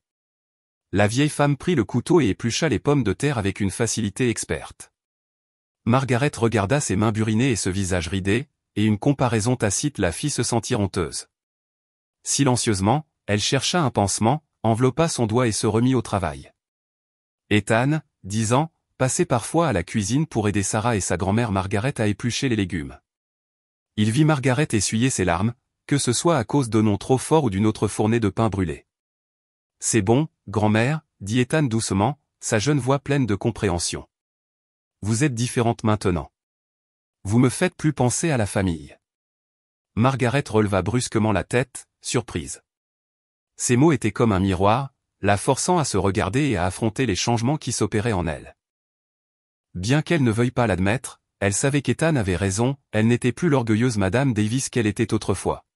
La vieille femme prit le couteau et éplucha les pommes de terre avec une facilité experte. Margaret regarda ses mains burinées et ce visage ridé, et une comparaison tacite la fit se sentir honteuse. Silencieusement, elle chercha un pansement, enveloppa son doigt et se remit au travail. Ethan, 10 ans, passait parfois à la cuisine pour aider Sarah et sa grand-mère Margaret à éplucher les légumes. Il vit Margaret essuyer ses larmes, que ce soit à cause de noms trop forts ou d'une autre fournée de pain brûlé. « C'est bon, grand-mère, » dit Ethan doucement, sa jeune voix pleine de compréhension. « Vous êtes différente maintenant. Vous me faites plus penser à la famille. » Margaret releva brusquement la tête, surprise. Ces mots étaient comme un miroir, la forçant à se regarder et à affronter les changements qui s'opéraient en elle. Bien qu'elle ne veuille pas l'admettre, elle savait qu'Ethan avait raison, elle n'était plus l'orgueilleuse Madame Davis qu'elle était autrefois.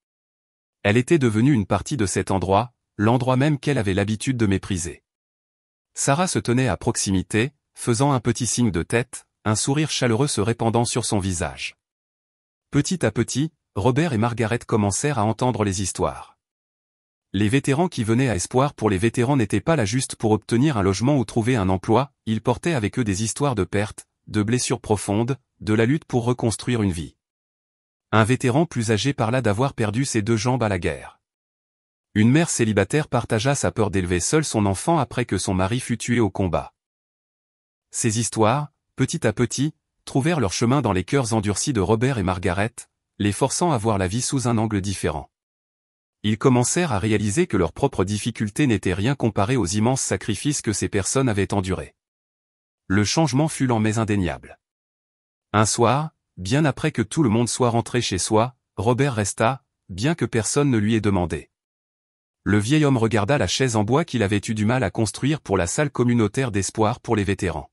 Elle était devenue une partie de cet endroit, l'endroit même qu'elle avait l'habitude de mépriser. Sarah se tenait à proximité, faisant un petit signe de tête, un sourire chaleureux se répandant sur son visage. Petit à petit, Robert et Margaret commencèrent à entendre les histoires. Les vétérans qui venaient à Espoir pour les vétérans n'étaient pas là juste pour obtenir un logement ou trouver un emploi, ils portaient avec eux des histoires de pertes, de blessures profondes, de la lutte pour reconstruire une vie. Un vétéran plus âgé parla d'avoir perdu ses 2 jambes à la guerre. Une mère célibataire partagea sa peur d'élever seule son enfant après que son mari fut tué au combat. Ces histoires, petit à petit, trouvèrent leur chemin dans les cœurs endurcis de Robert et Margaret, les forçant à voir la vie sous un angle différent. Ils commencèrent à réaliser que leurs propres difficultés n'étaient rien comparées aux immenses sacrifices que ces personnes avaient endurés. Le changement fut lent mais indéniable. Un soir, bien après que tout le monde soit rentré chez soi, Robert resta, bien que personne ne lui ait demandé. Le vieil homme regarda la chaise en bois qu'il avait eu du mal à construire pour la salle communautaire d'espoir pour les vétérans.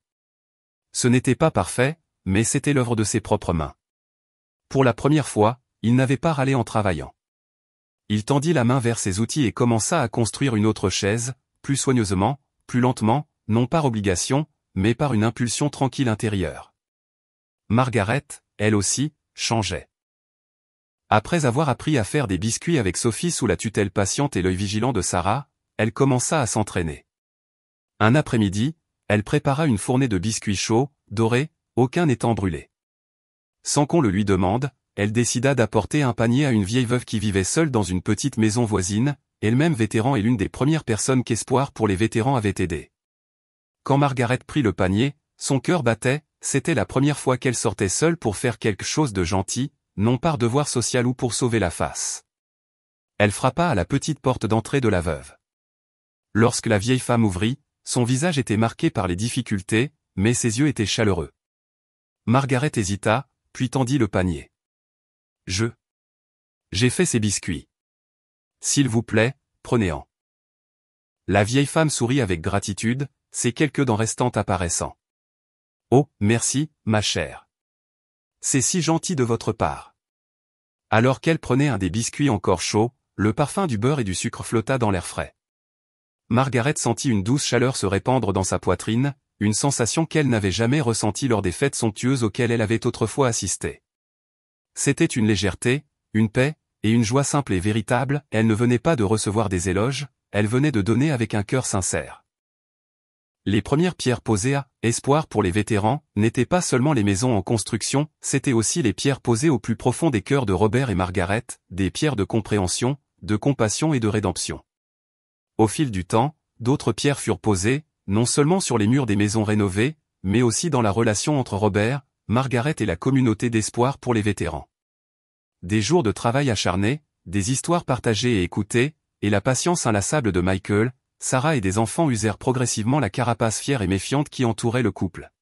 Ce n'était pas parfait, mais c'était l'œuvre de ses propres mains. Pour la première fois, il n'avait pas râlé en travaillant. Il tendit la main vers ses outils et commença à construire une autre chaise, plus soigneusement, plus lentement, non par obligation, mais par une impulsion tranquille intérieure. Margaret, elle aussi, changeait. Après avoir appris à faire des biscuits avec Sophie sous la tutelle patiente et l'œil vigilant de Sarah, elle commença à s'entraîner. Un après-midi, elle prépara une fournée de biscuits chauds, dorés, aucun n'étant brûlé. Sans qu'on le lui demande, elle décida d'apporter un panier à une vieille veuve qui vivait seule dans une petite maison voisine, elle-même vétéran et l'une des premières personnes qu'Espoir pour les vétérans avait aidées. Quand Margaret prit le panier, son cœur battait, c'était la première fois qu'elle sortait seule pour faire quelque chose de gentil, non par devoir social ou pour sauver la face. Elle frappa à la petite porte d'entrée de la veuve. Lorsque la vieille femme ouvrit, son visage était marqué par les difficultés, mais ses yeux étaient chaleureux. Margaret hésita, puis tendit le panier. « J'ai fait ces biscuits. S'il vous plaît, prenez-en. La vieille femme sourit avec gratitude, ses quelques dents restantes apparaissant. Oh, merci, ma chère. C'est si gentil de votre part. Alors qu'elle prenait un des biscuits encore chauds, le parfum du beurre et du sucre flotta dans l'air frais. Margaret sentit une douce chaleur se répandre dans sa poitrine, une sensation qu'elle n'avait jamais ressentie lors des fêtes somptueuses auxquelles elle avait autrefois assisté. C'était une légèreté, une paix, et une joie simple et véritable. Elle ne venait pas de recevoir des éloges, elle venait de donner avec un cœur sincère. Les premières pierres posées à espoir pour les vétérans n'étaient pas seulement les maisons en construction, c'étaient aussi les pierres posées au plus profond des cœurs de Robert et Margaret, des pierres de compréhension, de compassion et de rédemption. Au fil du temps, d'autres pierres furent posées, non seulement sur les murs des maisons rénovées, mais aussi dans la relation entre Robert, Margaret et la communauté d'espoir pour les vétérans. Des jours de travail acharné, des histoires partagées et écoutées, et la patience inlassable de Michael, Sarah et des enfants usèrent progressivement la carapace fière et méfiante qui entourait le couple.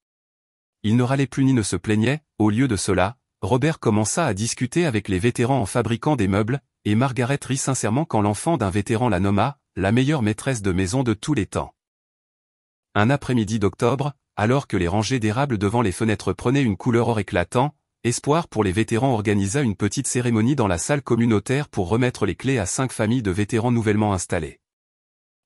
Il ne râlait plus ni ne se plaignait, au lieu de cela, Robert commença à discuter avec les vétérans en fabriquant des meubles, et Margaret rit sincèrement quand l'enfant d'un vétéran la nomma, la meilleure maîtresse de maison de tous les temps. Un après-midi d'octobre, alors que les rangées d'érables devant les fenêtres prenaient une couleur or éclatant, Espoir pour les vétérans organisa une petite cérémonie dans la salle communautaire pour remettre les clés à 5 familles de vétérans nouvellement installées.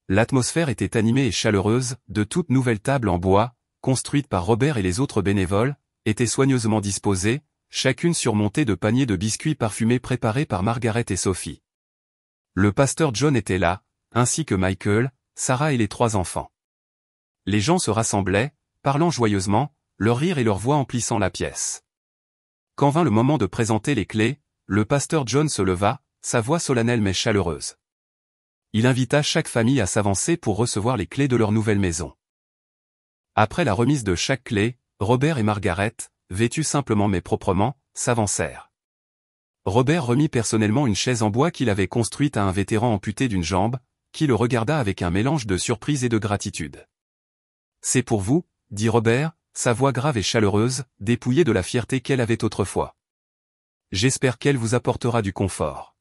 L'atmosphère était animée et chaleureuse, de toutes nouvelles tables en bois, construites par Robert et les autres bénévoles, étaient soigneusement disposées, chacune surmontée de paniers de biscuits parfumés préparés par Margaret et Sophie. Le pasteur John était là, ainsi que Michael, Sarah et les 3 enfants. Les gens se rassemblaient, parlant joyeusement, leur rire et leur voix emplissant la pièce. Quand vint le moment de présenter les clés, le pasteur John se leva, sa voix solennelle mais chaleureuse. Il invita chaque famille à s'avancer pour recevoir les clés de leur nouvelle maison. Après la remise de chaque clé, Robert et Margaret, vêtus simplement mais proprement, s'avancèrent. Robert remit personnellement une chaise en bois qu'il avait construite à un vétéran amputé d'une jambe, qui le regarda avec un mélange de surprise et de gratitude. « C'est pour vous, » dit Robert, sa voix grave et chaleureuse, dépouillée de la fierté qu'elle avait autrefois. « J'espère qu'elle vous apportera du confort. »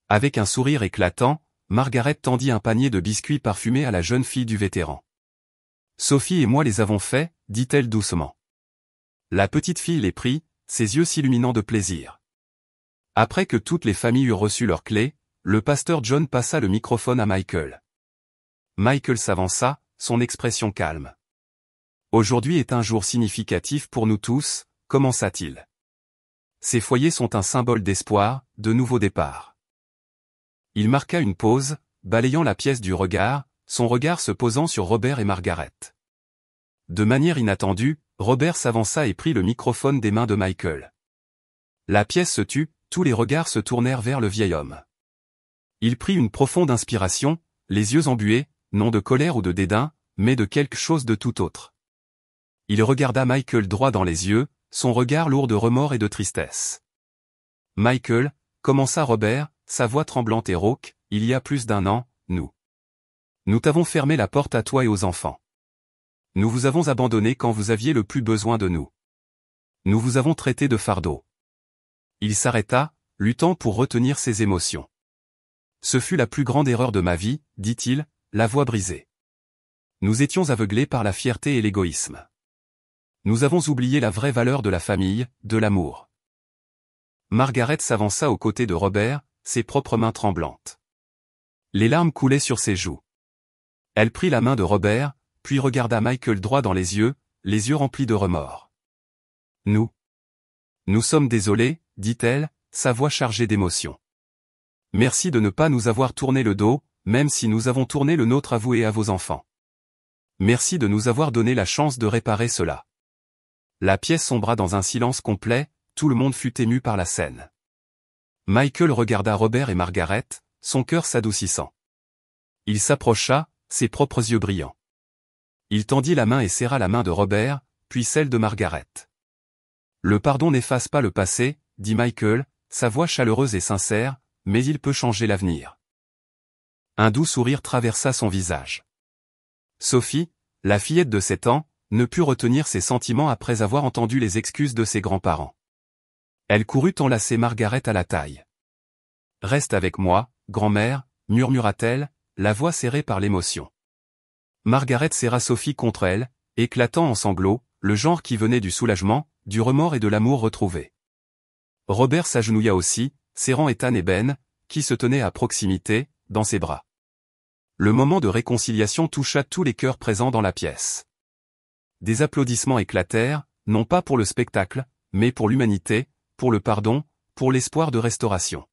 Avec un sourire éclatant, Margaret tendit un panier de biscuits parfumés à la jeune fille du vétéran. « Sophie et moi les avons faits, dit-elle doucement. La petite fille les prit, ses yeux s'illuminant de plaisir. Après que toutes les familles eurent reçu leurs clés, le pasteur John passa le microphone à Michael. Michael s'avança, son expression calme. « Aujourd'hui est un jour significatif pour nous tous, commença-t-il. Ces foyers sont un symbole d'espoir, de nouveau départ. » Il marqua une pause, balayant la pièce du regard, son regard se posant sur Robert et Margaret. De manière inattendue, Robert s'avança et prit le microphone des mains de Michael. La pièce se tut, tous les regards se tournèrent vers le vieil homme. Il prit une profonde inspiration, les yeux embués, non de colère ou de dédain, mais de quelque chose de tout autre. Il regarda Michael droit dans les yeux, son regard lourd de remords et de tristesse. « Michael, » commença Robert, sa voix tremblante et rauque, « il y a plus d'1 an, nous t'avons fermé la porte à toi et aux enfants. Nous vous avons abandonné quand vous aviez le plus besoin de nous. Nous vous avons traité de fardeau. » Il s'arrêta, luttant pour retenir ses émotions. « Ce fut la plus grande erreur de ma vie, » dit-il, la voix brisée. « Nous étions aveuglés par la fierté et l'égoïsme. Nous avons oublié la vraie valeur de la famille, de l'amour. » Margaret s'avança aux côtés de Robert, ses propres mains tremblantes. Les larmes coulaient sur ses joues. Elle prit la main de Robert, puis regarda Michael droit dans les yeux remplis de remords. « Nous sommes désolés, » dit-elle, sa voix chargée d'émotion. « Merci de ne pas nous avoir tourné le dos, même si nous avons tourné le nôtre à vous et à vos enfants. Merci de nous avoir donné la chance de réparer cela. » La pièce sombra dans un silence complet, tout le monde fut ému par la scène. Michael regarda Robert et Margaret, son cœur s'adoucissant. Il s'approcha, ses propres yeux brillants. Il tendit la main et serra la main de Robert, puis celle de Margaret. « Le pardon n'efface pas le passé, » dit Michael, sa voix chaleureuse et sincère, « mais il peut changer l'avenir. » Un doux sourire traversa son visage. Sophie, la fillette de 7 ans, ne put retenir ses sentiments après avoir entendu les excuses de ses grands-parents. Elle courut enlacer Margaret à la taille. Reste avec moi, grand-mère, murmura-t-elle, la voix serrée par l'émotion. Margaret serra Sophie contre elle, éclatant en sanglots, le genre qui venait du soulagement, du remords et de l'amour retrouvé. Robert s'agenouilla aussi, serrant Ethan et Ben, qui se tenaient à proximité, dans ses bras. Le moment de réconciliation toucha tous les cœurs présents dans la pièce. Des applaudissements éclatèrent, non pas pour le spectacle, mais pour l'humanité, pour le pardon, pour l'espoir de restauration.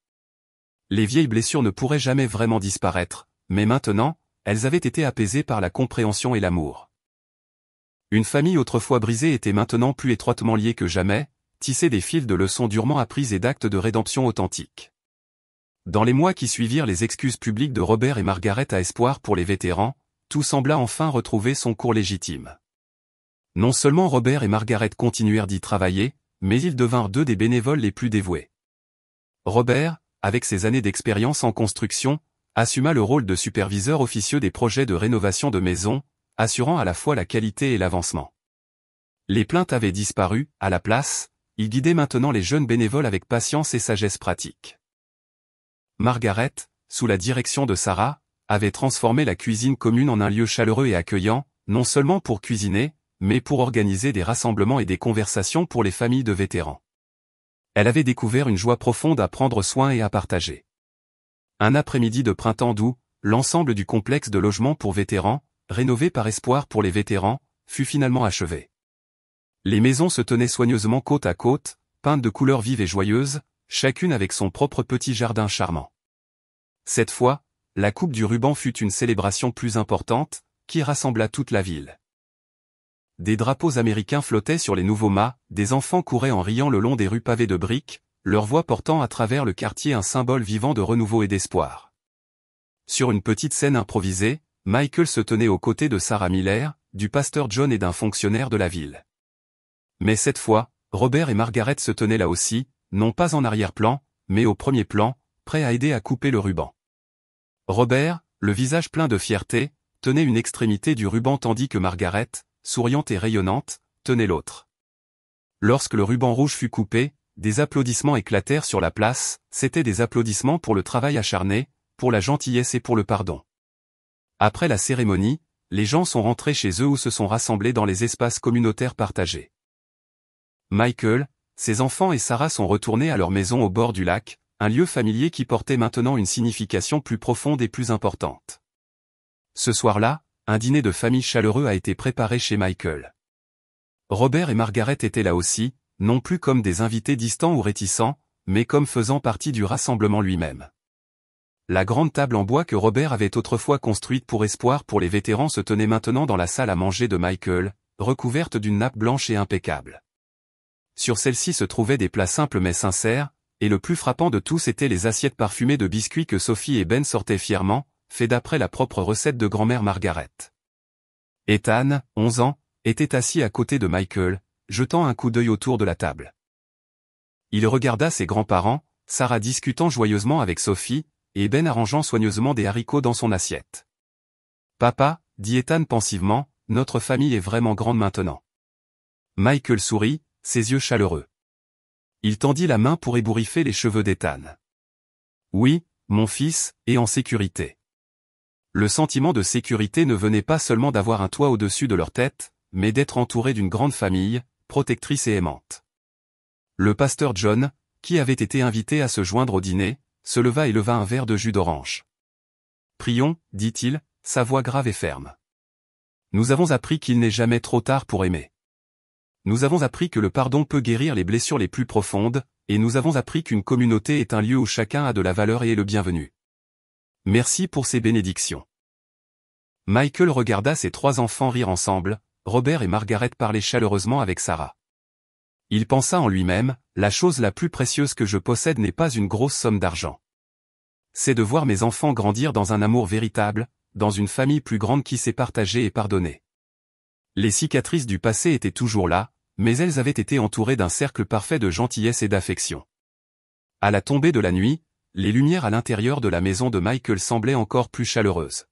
Les vieilles blessures ne pourraient jamais vraiment disparaître, mais maintenant, elles avaient été apaisées par la compréhension et l'amour. Une famille autrefois brisée était maintenant plus étroitement liée que jamais, tissée des fils de leçons durement apprises et d'actes de rédemption authentiques. Dans les mois qui suivirent les excuses publiques de Robert et Margaret à espoir pour les vétérans, tout sembla enfin retrouver son cours légitime. Non seulement Robert et Margaret continuèrent d'y travailler, mais ils devinrent deux des bénévoles les plus dévoués. Robert, avec ses années d'expérience en construction, assuma le rôle de superviseur officieux des projets de rénovation de maisons, assurant à la fois la qualité et l'avancement. Les plaintes avaient disparu, à la place, il guidait maintenant les jeunes bénévoles avec patience et sagesse pratique. Margaret, sous la direction de Sarah, avait transformé la cuisine commune en un lieu chaleureux et accueillant, non seulement pour cuisiner, mais pour organiser des rassemblements et des conversations pour les familles de vétérans. Elle avait découvert une joie profonde à prendre soin et à partager. Un après-midi de printemps doux, l'ensemble du complexe de logements pour vétérans, rénové par espoir pour les vétérans, fut finalement achevé. Les maisons se tenaient soigneusement côte à côte, peintes de couleurs vives et joyeuses, chacune avec son propre petit jardin charmant. Cette fois, la coupe du ruban fut une célébration plus importante, qui rassembla toute la ville. Des drapeaux américains flottaient sur les nouveaux mâts, des enfants couraient en riant le long des rues pavées de briques, leur voix portant à travers le quartier un symbole vivant de renouveau et d'espoir. Sur une petite scène improvisée, Michael se tenait aux côtés de Sarah Miller, du pasteur John et d'un fonctionnaire de la ville. Mais cette fois, Robert et Margaret se tenaient là aussi, non pas en arrière-plan, mais au premier plan, prêts à aider à couper le ruban. Robert, le visage plein de fierté, tenait une extrémité du ruban tandis que Margaret, souriante et rayonnante, tenait l'autre. Lorsque le ruban rouge fut coupé, des applaudissements éclatèrent sur la place, c'étaient des applaudissements pour le travail acharné, pour la gentillesse et pour le pardon. Après la cérémonie, les gens sont rentrés chez eux ou se sont rassemblés dans les espaces communautaires partagés. Michael, ses enfants et Sarah sont retournés à leur maison au bord du lac, un lieu familier qui portait maintenant une signification plus profonde et plus importante. Ce soir-là, un dîner de famille chaleureux a été préparé chez Michael. Robert et Margaret étaient là aussi, non plus comme des invités distants ou réticents, mais comme faisant partie du rassemblement lui-même. La grande table en bois que Robert avait autrefois construite pour espoir pour les vétérans se tenait maintenant dans la salle à manger de Michael, recouverte d'une nappe blanche et impeccable. Sur celle-ci se trouvaient des plats simples mais sincères, et le plus frappant de tous étaient les assiettes parfumées de biscuits que Sophie et Ben sortaient fièrement, faits d'après la propre recette de grand-mère Margaret. Ethan, 11 ans, était assis à côté de Michael, jetant un coup d'œil autour de la table. Il regarda ses grands-parents, Sarah discutant joyeusement avec Sophie, et Ben arrangeant soigneusement des haricots dans son assiette. « Papa, » dit Ethan pensivement, « notre famille est vraiment grande maintenant. » Michael sourit, ses yeux chaleureux. Il tendit la main pour ébouriffer les cheveux d'Ethan. « Oui, mon fils, et en sécurité. » Le sentiment de sécurité ne venait pas seulement d'avoir un toit au-dessus de leur tête, mais d'être entouré d'une grande famille, protectrice et aimante. Le pasteur John, qui avait été invité à se joindre au dîner, se leva et leva un verre de jus d'orange. « Prions, dit-il, sa voix grave et ferme. Nous avons appris qu'il n'est jamais trop tard pour aimer. Nous avons appris que le pardon peut guérir les blessures les plus profondes, et nous avons appris qu'une communauté est un lieu où chacun a de la valeur et est le bienvenu. Merci pour ces bénédictions. » Michael regarda ses trois enfants rire ensemble, Robert et Margaret parlaient chaleureusement avec Sarah. Il pensa en lui-même, la chose la plus précieuse que je possède n'est pas une grosse somme d'argent. C'est de voir mes enfants grandir dans un amour véritable, dans une famille plus grande qui sait partager et pardonner. Les cicatrices du passé étaient toujours là, mais elles avaient été entourées d'un cercle parfait de gentillesse et d'affection. À la tombée de la nuit, les lumières à l'intérieur de la maison de Michael semblaient encore plus chaleureuses.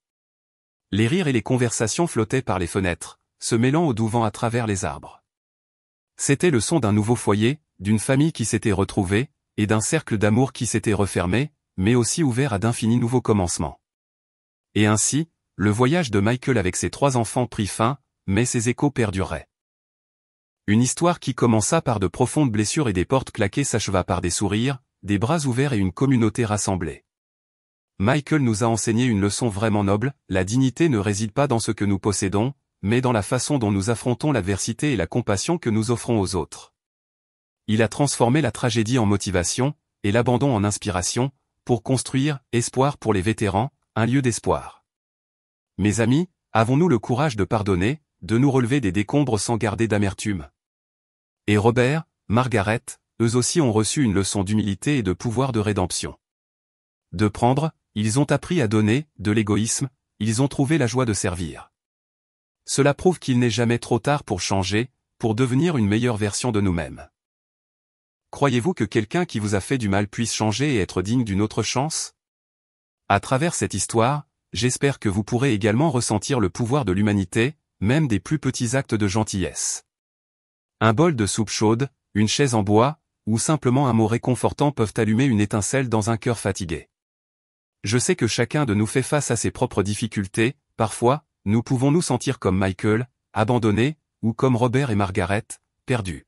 Les rires et les conversations flottaient par les fenêtres, se mêlant au doux vent à travers les arbres. C'était le son d'un nouveau foyer, d'une famille qui s'était retrouvée, et d'un cercle d'amour qui s'était refermé, mais aussi ouvert à d'infinis nouveaux commencements. Et ainsi, le voyage de Michael avec ses 3 enfants prit fin, mais ses échos perduraient. Une histoire qui commença par de profondes blessures et des portes claquées s'acheva par des sourires, des bras ouverts et une communauté rassemblée. Michael nous a enseigné une leçon vraiment noble, la dignité ne réside pas dans ce que nous possédons, mais dans la façon dont nous affrontons l'adversité et la compassion que nous offrons aux autres. Il a transformé la tragédie en motivation, et l'abandon en inspiration, pour construire, espoir pour les vétérans, un lieu d'espoir. Mes amis, avons-nous le courage de pardonner, de nous relever des décombres sans garder d'amertume? Et Robert, Margaret, eux aussi ont reçu une leçon d'humilité et de pouvoir de rédemption. De prendre, ils ont appris à donner, de l'égoïsme, ils ont trouvé la joie de servir. Cela prouve qu'il n'est jamais trop tard pour changer, pour devenir une meilleure version de nous-mêmes. Croyez-vous que quelqu'un qui vous a fait du mal puisse changer et être digne d'une autre chance? À travers cette histoire, j'espère que vous pourrez également ressentir le pouvoir de l'humanité, même des plus petits actes de gentillesse. Un bol de soupe chaude, une chaise en bois, ou simplement un mot réconfortant peuvent allumer une étincelle dans un cœur fatigué. Je sais que chacun de nous fait face à ses propres difficultés, parfois, nous pouvons nous sentir comme Michael, abandonnés, ou comme Robert et Margaret, perdus.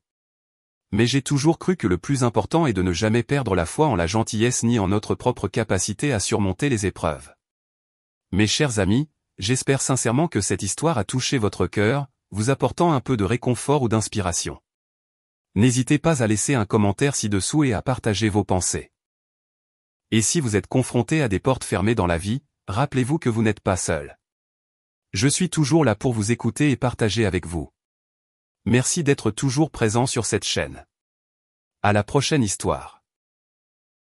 Mais j'ai toujours cru que le plus important est de ne jamais perdre la foi en la gentillesse ni en notre propre capacité à surmonter les épreuves. Mes chers amis, j'espère sincèrement que cette histoire a touché votre cœur, vous apportant un peu de réconfort ou d'inspiration. N'hésitez pas à laisser un commentaire ci-dessous et à partager vos pensées. Et si vous êtes confronté à des portes fermées dans la vie, rappelez-vous que vous n'êtes pas seul. Je suis toujours là pour vous écouter et partager avec vous. Merci d'être toujours présent sur cette chaîne. À la prochaine histoire.